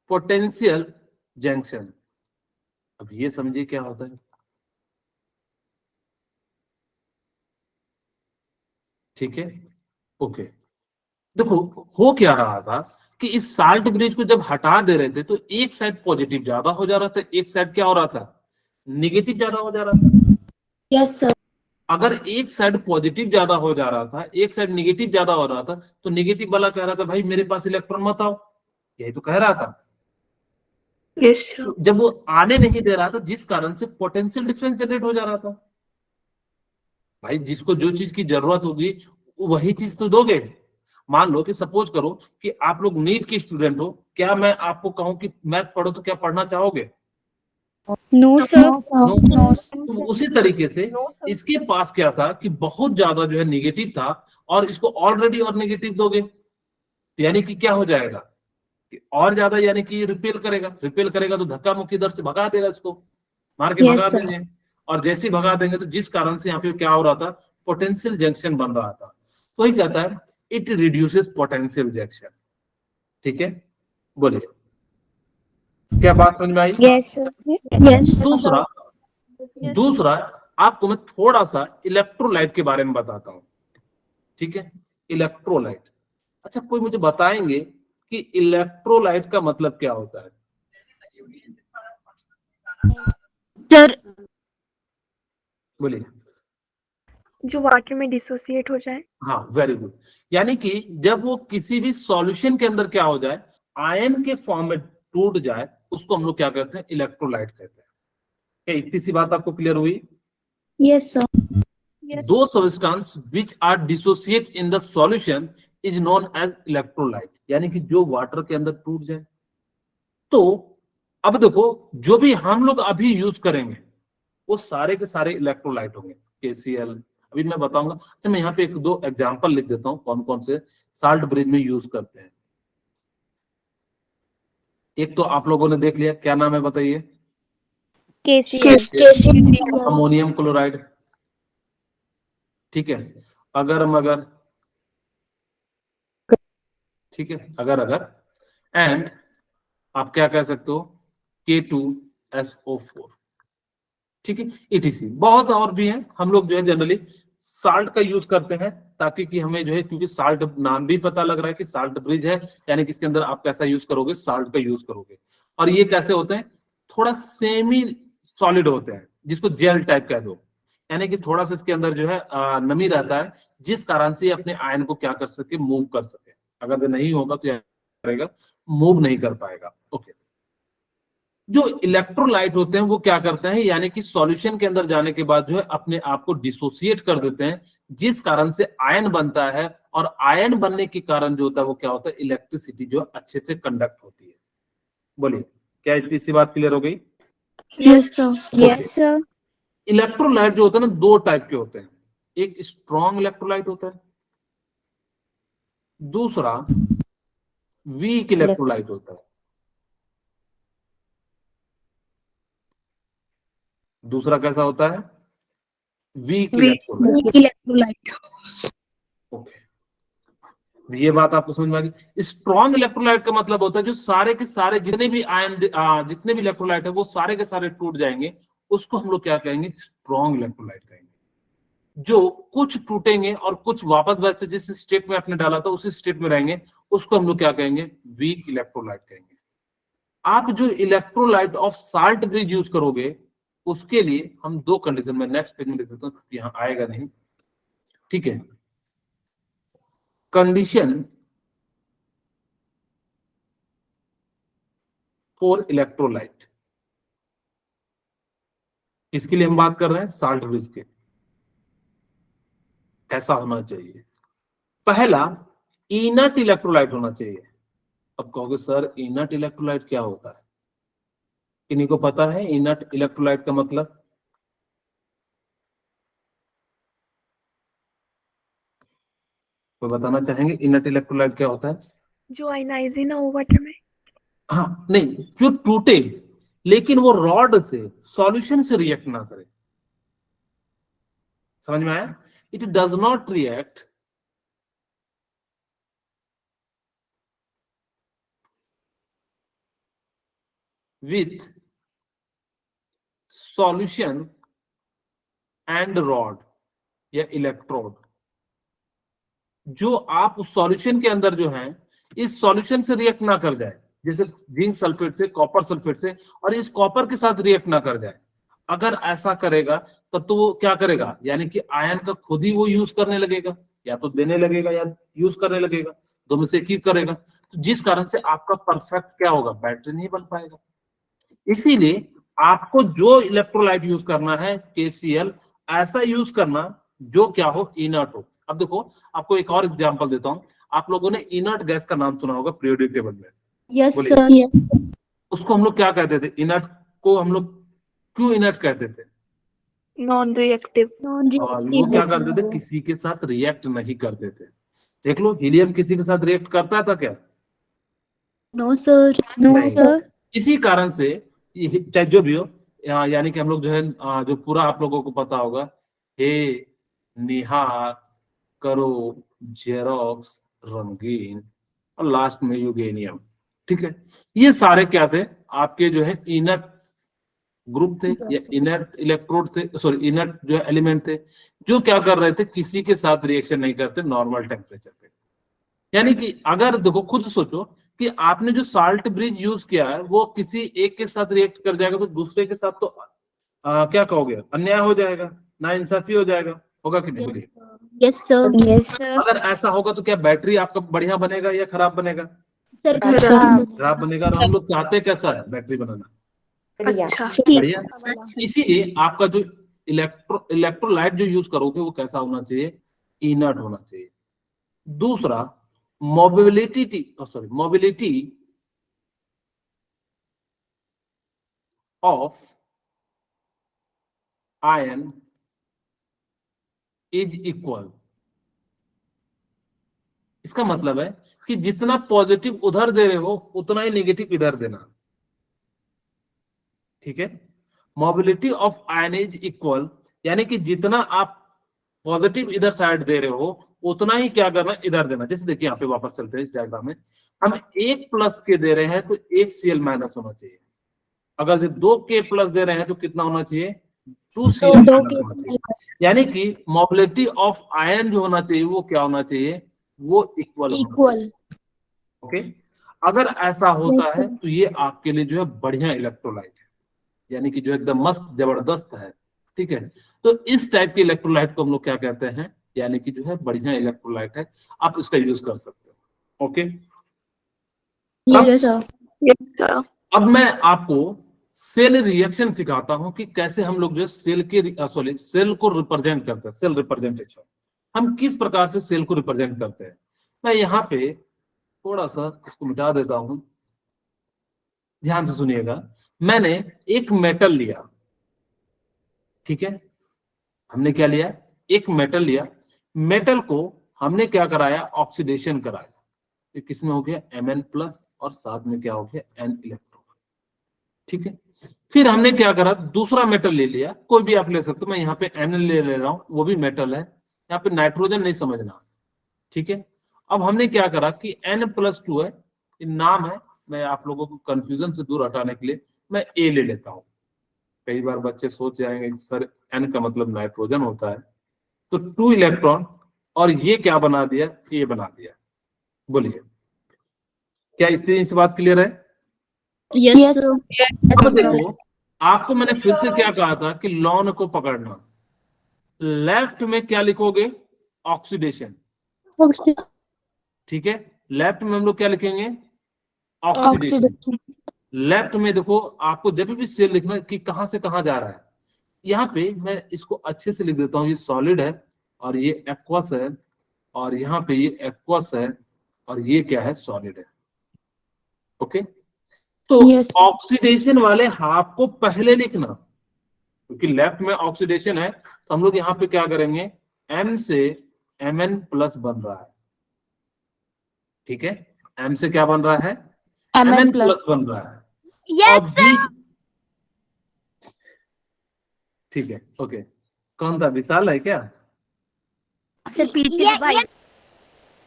A: पोटेंशियल जंक्शन। अब ये समझिए क्या होता है। ठीक है, ओके। देखो हो क्या रहा था कि इस साल्ट ब्रिज को जब हटा दे रहे थे, तो एक साइड पॉजिटिव ज्यादा हो जा रहा था, एक साइड क्या हो रहा था, निगेटिव ज्यादा हो जा रहा था।
B: Yes sir.
A: अगर एक साइड पॉजिटिव ज्यादा हो जा रहा था, एक साइड निगेटिव ज्यादा हो रहा था, तो निगेटिव वाला कह रहा था भाई मेरे पास इलेक्ट्रॉन मत आओ, यही तो कह रहा था।
E: Yes sir.
A: तो जब वो आने नहीं दे रहा था, जिस कारण से पोटेंशियल डिफरेंस जनरेट हो जा रहा था। भाई जिसको जो चीज की जरूरत होगी वही चीज तो दोगे। मान लो कि सपोज करो कि आप लोग नीट के स्टूडेंट हो, क्या मैं आपको कहूं कि मैथ पढ़ो तो क्या पढ़ना चाहोगे?
C: No sir.
A: नो। तो उसी तरीके से इसके पास क्या था कि बहुत ज्यादा जो है निगेटिव था, और इसको ऑलरेडी और निगेटिव दोगे, यानी कि क्या हो जाएगा कि और ज्यादा, यानी कि रिपेल करेगा तो धक्का मुक्की दर से भगा देगा, इसको मार के
B: Yes,
A: भगा
B: sir.
A: देंगे। और जैसे ही भगा देंगे तो जिस कारण से यहाँ पे क्या हो रहा था, पोटेंशियल जंक्शन बन रहा था। तो ही कहता है इट रिड्यूसेस पोटेंशियल जंक्शन। ठीक है, बोलिए क्या बात समझ में आई?
C: Yes sir.
B: यस
A: दूसरा आपको मैं थोड़ा सा इलेक्ट्रोलाइट के बारे में बताता हूं। ठीक है, इलेक्ट्रोलाइट। अच्छा, कोई मुझे बताएंगे कि इलेक्ट्रोलाइट का मतलब क्या होता है?
C: सर
A: बोलिए।
E: जो वाटर में डिसोसिएट हो जाए।
A: हाँ, वेरी गुड। यानी कि जब वो किसी भी सॉल्यूशन के अंदर क्या हो जाए, आयन के फॉर्म में टूट जाए, उसको हम लोग क्या कहते हैं, इलेक्ट्रोलाइट कहते हैं। क्या इतनी सी बात आपको क्लियर हुई?
B: Yes sir.
A: Those substance which are dissociate in the solution is known as electrolyte, यानी कि जो वाटर के अंदर टूट जाए। तो अब देखो, जो भी हम लोग अभी यूज करेंगे वो सारे के सारे इलेक्ट्रोलाइट होंगे, KCl। अभी मैं बताऊंगा। अच्छा, मैं यहाँ पे एक दो एग्जांपल लिख देता हूँ कौन कौन से साल्ट ब्रिज में यूज करते हैं। एक तो आप लोगों ने देख लिया, क्या नाम है बताइए?
C: KCl।
A: Ammonium chloride. ठीक है, अगर मगर, ठीक है, अगर अगर, एंड आप क्या कह सकते हो, K2SO4। ठीक है, ETC बहुत और भी हैं। हम लोग जो है जनरली साल्ट का यूज करते हैं, ताकि कि हमें जो है, क्योंकि साल्ट नाम भी पता लग रहा है कि साल्ट ब्रिज है, यानी कि इसके अंदर आप कैसा यूज करोगे, साल्ट का यूज करोगे। और ये कैसे होते हैं, थोड़ा सेमी सॉलिड होते हैं, जिसको जेल टाइप कह दो, यानी कि थोड़ा सा इसके अंदर जो है नमी रहता है, जिस कारण से ये अपने आयन को क्या कर सके, मूव कर सके। अगर से नहीं होगा तो करेगा, मूव नहीं कर पाएगा। ओके, जो इलेक्ट्रोलाइट होते हैं वो क्या करते हैं, यानी कि सॉल्यूशन के अंदर जाने के बाद जो है अपने आप को डिसोसिएट कर देते हैं, जिस कारण से आयन बनता है। और आयन बनने के कारण जो होता है वो क्या होता है, इलेक्ट्रिसिटी जो अच्छे से कंडक्ट होती है। बोलिए, क्या इतनी सी बात क्लियर हो गई?
B: Yes sir.
C: Yes sir.
A: Electrolyte जो होता है ना, दो टाइप के होते हैं। एक स्ट्रॉन्ग इलेक्ट्रोलाइट होता है, दूसरा वीक इलेक्ट्रोलाइट होता है। दूसरा कैसा होता है, वीक इलेक्ट्रोलाइट।
B: इलेक्ट्रोलाइट।
A: ओके, ये बात आपको समझ में आ गई। स्ट्रॉन्ग इलेक्ट्रोलाइट का मतलब होता है जो सारे के सारे जितने भी आयन जितने भी इलेक्ट्रोलाइट है वो सारे के सारे टूट जाएंगे, उसको हम लोग क्या कहेंगे, स्ट्रॉन्ग इलेक्ट्रोलाइट कहेंगे। जो कुछ टूटेंगे और कुछ वापस वैसे जिस स्टेट में आपने डाला था उसी स्टेट में रहेंगे, उसको हम लोग क्या कहेंगे, वीक इलेक्ट्रोलाइट कहेंगे। आप जो electrolyte of salt bridge use करोगे, उसके लिए हम दो कंडीशन में नेक्स्ट पेज में लिख देता हूं, यहाँ आएगा नहीं। ठीक है, कंडीशन फॉर इलेक्ट्रोलाइट। इसके लिए हम बात कर रहे हैं साल्ट ब्रिज के। ऐसा होना चाहिए, पहला इनर्ट इलेक्ट्रोलाइट होना चाहिए। अब कहोगे सर इनर्ट इलेक्ट्रोलाइट क्या होता है? किन्हीं को पता है इनर्ट इलेक्ट्रोलाइट का मतलब? कोई बताना चाहेंगे इनर्ट इलेक्ट्रोलाइट क्या होता है?
E: जो आयनाइज ना हो वाटर में।
A: हाँ नहीं, जो टूटे लेकिन वो रॉड से सॉल्यूशन से रिएक्ट ना करे। समझ में आया? It does not react with solution and rod या इलेक्ट्रोड। जो आप उस सॉल्यूशन के अंदर जो है इस सॉल्यूशन से रिएक्ट ना कर जाए, जैसे जिंक सल्फेट से, कॉपर सल्फेट से, और इस कॉपर के साथ रिएक्ट ना कर जाए। अगर ऐसा करेगा तब तो वो क्या करेगा, यानी कि आयन का खुद ही वो यूज करने लगेगा, या तो देने लगेगा या यूज करने लगेगा, दो में से एक ही करेगा। तो जिस कारण से आपका परफेक्ट क्या होगा, बैटरी नहीं बन पाएगा। इसीलिए आपको जो इलेक्ट्रोलाइट यूज करना है KCl, ऐसा यूज करना जो क्या हो, इनर्ट हो। अब देखो आपको एक और एग्जांपल देता हूं। आप लोगों ने इनर्ट गैस का नाम सुना होगा पीरियोडिक टेबल में।
C: यस
A: बोलिए।
C: सर।
A: उसको हम लोग क्या कहते थे? इनर्ट को हम लोग क्यों इनर्ट कहते थे?
E: Non reactive.
A: और वो क्या करते थे, किसी के साथ रिएक्ट नहीं करते थे। देख लो हीलियम किसी के साथ रिएक्ट करता था क्या?
C: No sir.
A: नहीं।
C: सर।
A: इसी कारण से चाहे जो भी हो, यानी कि हम लोग जो है जो पूरा आप लोगों को पता होगा, हे निहार करो जेरोक्स रंगीन और लास्ट में यूगेनियम। ठीक है, ये सारे क्या थे आपके जो है इनर्ट ग्रुप थे या इनर्ट इलेक्ट्रोड थे, सॉरी इनर्ट जो एलिमेंट थे, जो क्या कर रहे थे, किसी के साथ रिएक्शन नहीं करते नॉर्मल टेम्परेचर पे। यानी कि अगर देखो खुद सोचो कि आपने जो साल्ट ब्रिज यूज किया है वो किसी एक के साथ रिएक्ट कर जाएगा तो दूसरे के साथ तो क्या कहोगे, अन्याय हो जाएगा, ना इंसाफी हो जाएगा, होगा कि नहीं? बोलिए।
C: Yes sir. Yes sir.
A: अगर ऐसा होगा तो क्या बैटरी आपका बढ़िया बनेगा या खराब बनेगा?
C: सर
A: खराब बनेगा। और हम लोग चाहते कैसा है बैटरी बनाना?
D: बढ़िया।
E: अच्छा।
A: बढ़िया। इसीलिए आपका जो इलेक्ट्रोलाइट जो यूज करोगे वो कैसा होना चाहिए, इनर्ट होना चाहिए। दूसरा mobility of ion is equal. इसका मतलब है कि जितना पॉजिटिव उधर दे रहे हो उतना ही नेगेटिव इधर देना। ठीक है, mobility of ion is equal, यानी कि जितना आप पॉजिटिव इधर साइड दे रहे हो उतना ही क्या करना, इधर देना। जैसे देखिए यहाँ पे वापस चलते हैं इस डायग्राम में, हम 1 प्लस के दे रहे हैं तो 1 Cl माइनस होना चाहिए। अगर से 2 K प्लस दे रहे हैं तो कितना होना चाहिए, 2 Cl माइनस होना चाहिए। यानी कि मोबिलिटी ऑफ आयन जो होना चाहिए वो क्या होना चाहिए, वो इक्वल। ओके, अगर ऐसा होता है तो ये आपके लिए जो है बढ़िया इलेक्ट्रोलाइट है, यानी कि जो एकदम मस्त जबरदस्त है। ठीक है, तो इस टाइप के इलेक्ट्रोलाइट को हम लोग क्या कहते हैं, यानी कि जो है बढ़िया इलेक्ट्रोलाइट है, आप इसका यूज कर सकते हो। Okay,
C: yes sir.
A: अब मैं आपको सेल रिएक्शन सिखाता हूं कि कैसे हम लोग जो सेल को रिप्रेजेंट करते हैं, सेल रिप्रेजेंटेशन हम किस प्रकार से सेल को रिप्रेजेंट करते हैं। मैं यहाँ पे थोड़ा सा इसको मिटा देता हूं, ध्यान से सुनिएगा। मैंने एक मेटल लिया, ठीक है, हमने क्या लिया, एक मेटल लिया। मेटल को हमने क्या कराया, ऑक्सीडेशन कराया। तो किसमें हो गया Mn प्लस और साथ में क्या हो गया N इलेक्ट्रॉन। ठीक है, फिर हमने क्या करा, दूसरा मेटल ले लिया, कोई भी आप ले सकते हो, मैं यहाँ पे N ले रहा हूं, वो भी मेटल है, यहाँ पे नाइट्रोजन नहीं समझना। ठीक है, अब हमने क्या करा कि N+2 है, नाम है, मैं आप लोगों को कंफ्यूजन से दूर हटाने के लिए मैं A ले लेता हूं। कई बार बच्चे सोच जाएंगे सर N का मतलब नाइट्रोजन होता है, तो 2 इलेक्ट्रॉन और ये क्या बना दिया, A बना दिया। बोलिए, क्या इतनी सी बात क्लियर है?
C: यस
A: अब देखो आपको मैंने फिर से क्या कहा था कि लॉन को पकड़ना, लेफ्ट में क्या लिखोगे, ऑक्सीडेशन, ठीक है। लेफ्ट में हम लोग क्या लिखेंगे, ऑक्सीडेशन।
B: ऑक्सीडेशन।
A: लेफ्ट में देखो आपको जब भी सेल लिखना कि कहां से कहां जा रहा है, यहाँ पे मैं इसको अच्छे से लिख देता हूँ, ये सॉलिड है और ये एक्वस है और यहाँ पे ये एक्वस है और ये क्या है, सॉलिड है। ओके, तो
B: Yes.
A: ऑक्सीडेशन वाले हाफ को पहले लिखना, क्योंकि लेफ्ट में ऑक्सीडेशन है तो हम लोग यहाँ पे क्या करेंगे, M से Mn प्लस बन रहा है, ठीक है। M से क्या बन रहा है,
B: Mn
A: Mn
B: प्लस।
A: प्लस बन रहा है।
C: यस
A: और
C: सर।
A: ठीक है, ओके। कौन था, विशाल है क्या?
C: सर पीछे भाई।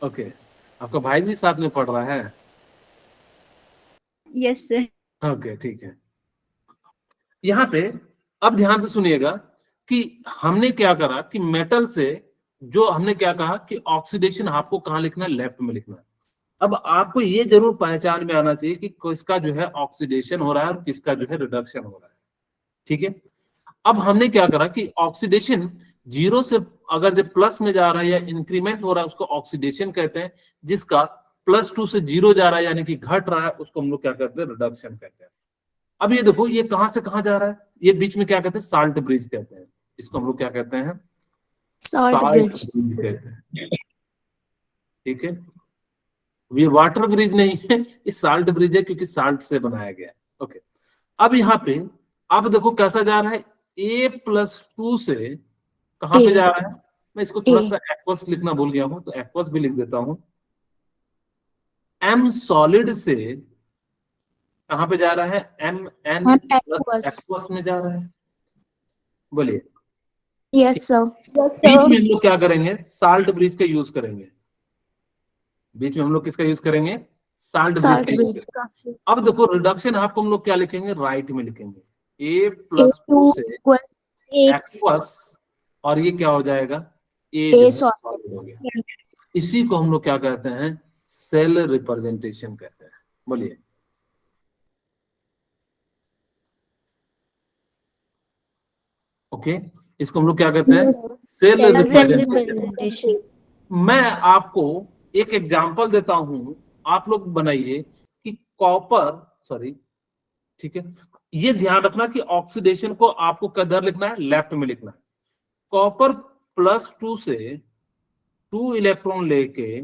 A: ओके, आपका भाई भी साथ में पढ़ रहा है?
C: Yes sir.
A: ओके, ठीक है। यहाँ पे अब ध्यान से सुनिएगा कि हमने क्या करा कि मेटल से जो हमने क्या कहा कि ऑक्सीडेशन आपको कहाँ लिखना है, लेफ्ट में लिखना है। अब आपको ये जरूर पहचान में आना चाहिए कि किसका जो है ऑक्सीडेशन हो रहा है और किसका जो है रिडक्शन हो रहा है, ठीक है। अब हमने क्या करा कि ऑक्सीडेशन जीरो से अगर जब प्लस में जा रहा है या इंक्रीमेंट हो रहा है उसको ऑक्सीडेशन कहते हैं, जिसका +2 से 0 जा रहा है यानी कि घट रहा है उसको हम लोग क्या कहते हैं, रिडक्शन कहते हैं। अब ये देखो ये कहां से कहां जा रहा है, ये बीच में क्या कहते हैं, साल्ट ब्रिज कहते हैं, इसको हम लोग क्या कहते हैं,
B: सॉल्ट ब्रिज।
A: कहते हैं, ठीक है। ये वाटर ब्रिज नहीं है, ये साल्ट ब्रिज है क्योंकि साल्ट से बनाया गया है। ओके, अब यहाँ पे अब देखो कैसा जा रहा है, A+2 से कहां पे
B: A।
A: जा रहा है, मैं इसको थोड़ा
B: A।
A: सा एक्वस लिखना भूल गया हूं तो एक्वस भी लिख देता हूं। M सॉलिड से कहां पे जा रहा है, Mn प्लस
B: Aqueous।
A: एक्वस में जा रहा है। बोलिए,
B: यस सर।
A: बीच में हम लोग क्या करेंगे, साल्ट ब्रिज का यूज करेंगे। बीच में हम लोग किसका यूज करेंगे, साल्ट
B: साल्ट
A: ब्रिज का यूज
B: ब्रिज।
A: करेंगे। अब देखो रिडक्शन आपको हम लोग क्या लिखेंगे, राइट में लिखेंगे, A+2 से एक्वस और ये क्या हो जाएगा, A जो है सॉलिड हो गया। इसी को हम लोग क्या कहते हैं, सेल रिप्रेजेंटेशन कहते हैं। बोलिए, ओके, इसको हम लोग क्या कहते हैं, सेल रिप्रेजेंटेशन।
C: रिप्रेजेंटेशन।
A: मैं आपको एक एग्जांपल देता हूं, आप लोग बनाइए कि कॉपर, सॉरी, ठीक है, ये ध्यान रखना कि ऑक्सीडेशन को आपको किधर लिखना है, लेफ्ट में लिखना है। कॉपर +2 से 2 इलेक्ट्रॉन लेके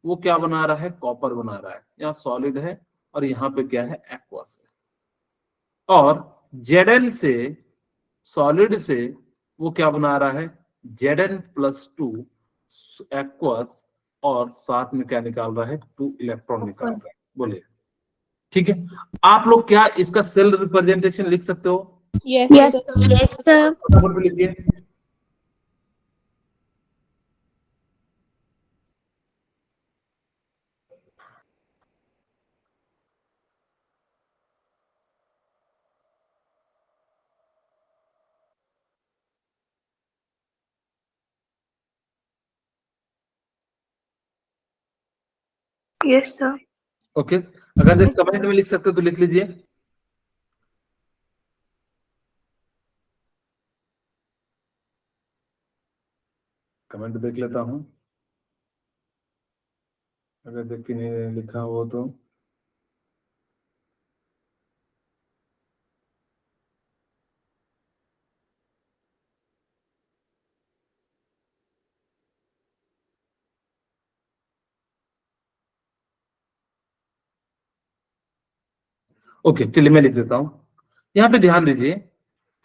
A: वो क्या बना रहा है, कॉपर बना रहा है। यहाँ सॉलिड है और यहाँ पे क्या है, एक्वस है। और Zn से, सॉलिड से वो क्या बना रहा है, Zn+2 एक्वस और साथ में क्या निकाल रहा है, 2 इलेक्ट्रॉन निकाल रहा है। बोलिए, ठीक है। आप लोग क्या इसका सेल रिप्रेजेंटेशन लिख सकते हो,
B: यस।
C: Yes sir.
A: फटाफट से लिखिए।
E: Yes sir.
A: ओके, अगर कमेंट में लिख सकते हो तो लिख लीजिए। कमेंट देख लेता हूं, अगर जबकि नहीं लिखा हो तो। ओके, चलिए मैं लिख देता हूं। यहाँ पे ध्यान दीजिए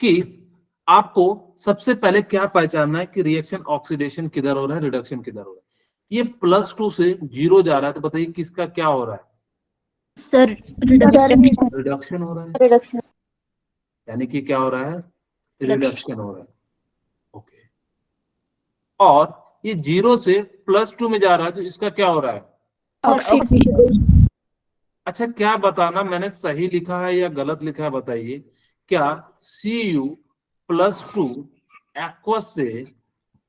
A: कि आपको सबसे पहले क्या पहचानना है कि रिएक्शन ऑक्सीडेशन किधर हो रहा है, रिडक्शन किधर हो रहा है। ये +2 से 0 जा रहा है तो बताइए किसका क्या हो रहा है,
C: सर रिडक्शन।
A: रिडक्शन हो रहा है,
D: रिडक्शन।
A: यानी कि क्या हो रहा है, रिडक्शन हो रहा है। ओके, और ये 0 से +2 में जा रहा है तो इसका क्या हो रहा है,
B: ऑक्सीडेशन।
A: अच्छा क्या बताना मैंने सही लिखा है या गलत लिखा है बताइए। क्या Cu+2 एक्वस से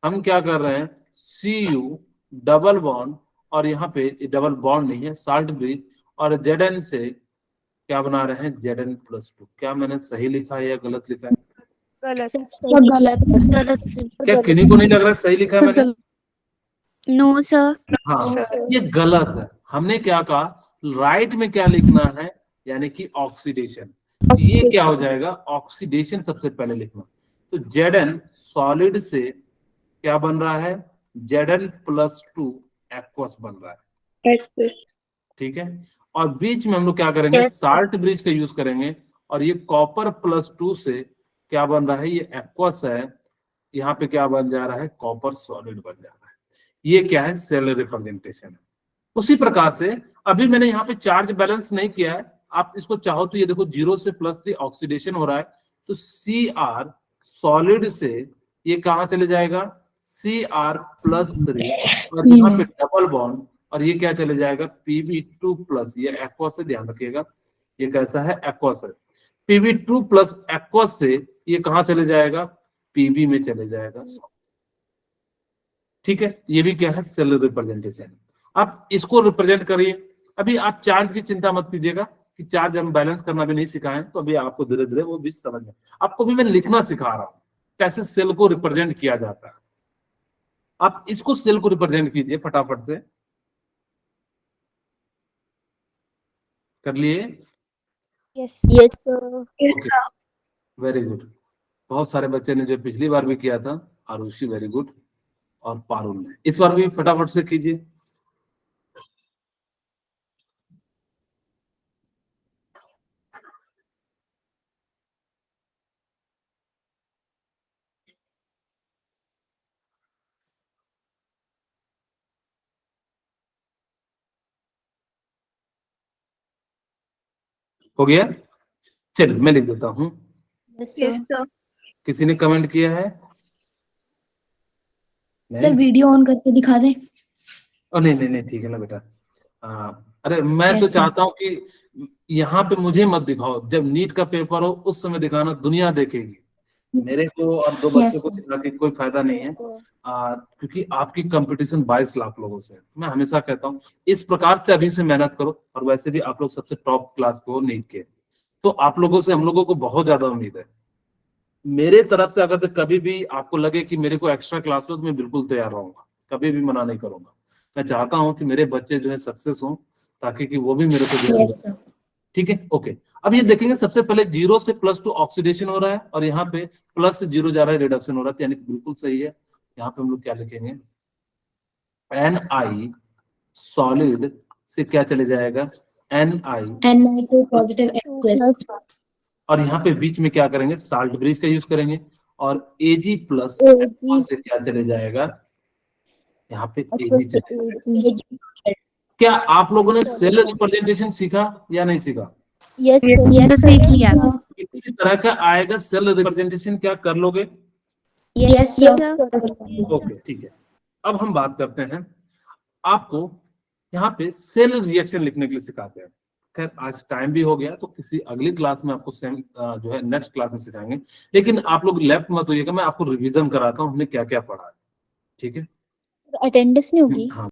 A: हम क्या कर रहे हैं, Cu डबल बॉन्ड, और यहाँ पे डबल बॉन्ड नहीं है, साल्ट ब्रिज, और Zn से क्या बना रहे हैं, Zn+2। क्या मैंने सही लिखा है या गलत लिखा है,
E: गलत।
B: गलत।
A: क्या किन्हीं को नहीं लग रहा है सही लिखा है मैंने?
C: No sir.
A: हाँ, ये गलत है। हमने क्या कहा, राइट में क्या लिखना है, यानी कि ऑक्सीडेशन। ये क्या हो जाएगा, ऑक्सीडेशन सबसे पहले लिखना। तो Zn सॉलिड से क्या बन रहा है, Zn+2 एक्वस बन रहा है, ठीक है। और बीच में हम लोग क्या करेंगे, साल्ट ब्रिज का यूज करेंगे, और ये कॉपर+2 से क्या बन रहा है, ये एक्वस है, यहाँ पे क्या बन जा रहा है, कॉपर सॉलिड बन जा रहा है। ये क्या है, सेल रिप्रेजेंटेशन है। उसी प्रकार से अभी मैंने यहाँ पे चार्ज बैलेंस नहीं किया है, आप इसको चाहो तो ये देखो 0 से +3 ऑक्सीडेशन हो रहा है, तो Cr सॉलिड से ये कहाँ चले जाएगा, Cr+3, और यहाँ पे डबल बॉन्ड, और ये क्या चले जाएगा, Pb2+, ये एक्वस से, ध्यान रखिएगा ये कैसा है, एक्वस है। Pb2+ एक्वस से ये कहाँ चले जाएगा, Pb में चले जाएगा, ठीक है। ये भी क्या है, सेल रिप्रेजेंटेशन। आप इसको रिप्रेजेंट करिए। अभी आप चार्ज की चिंता मत कीजिएगा कि चार्ज हम बैलेंस करना भी नहीं सिखाएं, तो अभी आपको धीरे धीरे वो भी समझ में, आपको भी मैं लिखना सिखा रहा हूं कैसे सेल को रिप्रेजेंट किया जाता है। आप इसको सेल को रिप्रेजेंट कीजिए फटाफट से, कर लिए?
C: Yes sir.
A: Very good. बहुत सारे बच्चे ने जो पिछली बार भी किया था, आरुषि वेरी गुड, और पारुल ने इस बार भी फटाफट से कीजिए। हो गया? चलिए मैं लिख देता हूं।
C: Yes
E: yes
C: sir.
E: सर।
A: किसी ने कमेंट किया है?
B: सर
A: नहीं?
B: वीडियो ऑन करके दिखा दें।
A: नहीं नहीं नहीं, ठीक है ना बेटा। अरे मैं तो
B: Yes, sir.
A: चाहता हूँ कि यहाँ पे मुझे मत दिखाओ, जब नीट का पेपर हो उस समय दिखाना, दुनिया देखेगी। मेरे को और दो बच्चों
B: Yes,
A: को
B: sir.
A: दिखा के कोई फायदा नहीं है, क्योंकि आपकी कंपटीशन 22 लाख लोगों से है। मैं हमेशा कहता हूँ इस प्रकार से अभी से मेहनत करो, और वैसे भी आप लोग सबसे टॉप क्लास को नीट के, तो आप लोगों से हम लोगों को बहुत ज्यादा उम्मीद है। मेरे तरफ से अगर कभी भी आपको लगे कि मेरे को एक्स्ट्रा क्लास हो, तो मैं बिल्कुल तैयार रहूंगा, कभी भी मना नहीं करूंगा। मैं चाहता हूं कि मेरे बच्चे जो है सक्सेस हों, ताकि कि वो भी मेरे को ध्यान दें।
B: Yes, sir.
A: ठीक है, ओके। अब ये देखेंगे, सबसे पहले 0 से +2 ऑक्सीडेशन हो रहा है, और यहाँ पे +0 जा रहा है, रिडक्शन हो रहा है, यानी कि बिल्कुल सही है। यहाँ पे हम लोग क्या लिखेंगे, Ni सॉलिड से क्या चले जाएगा, Ni,
B: Ni2 positive aqueous.
A: और यहाँ पे बीच में क्या करेंगे, साल्ट ब्रिज का यूज करेंगे, और Ag+ से क्या चले जाएगा, यहाँ पे Ag चले जाएगा। क्या आप लोगों ने सेल रिप्रेजेंटेशन सीखा या नहीं सीखा?
C: यस सीख लिया।
A: किसी भी तरह का आएगा सेल रिप्रेजेंटेशन, क्या कर लोगे?
B: Yes, sir.
A: ओके, ठीक है। अब हम बात करते हैं, आपको यहाँ पे सेल रिएक्शन लिखने के लिए सिखाते हैं। खैर आज टाइम भी हो गया, तो किसी अगली क्लास में आपको सेम जो है नेक्स्ट क्लास में सिखाएंगे, लेकिन आप लोग लेफ्ट मत होइएगा, मैं आपको रिवीजन कराता हूँ हमने क्या क्या पढ़ा है, ठीक है?
C: अटेंडेंस नहीं होगी।
A: हाँ।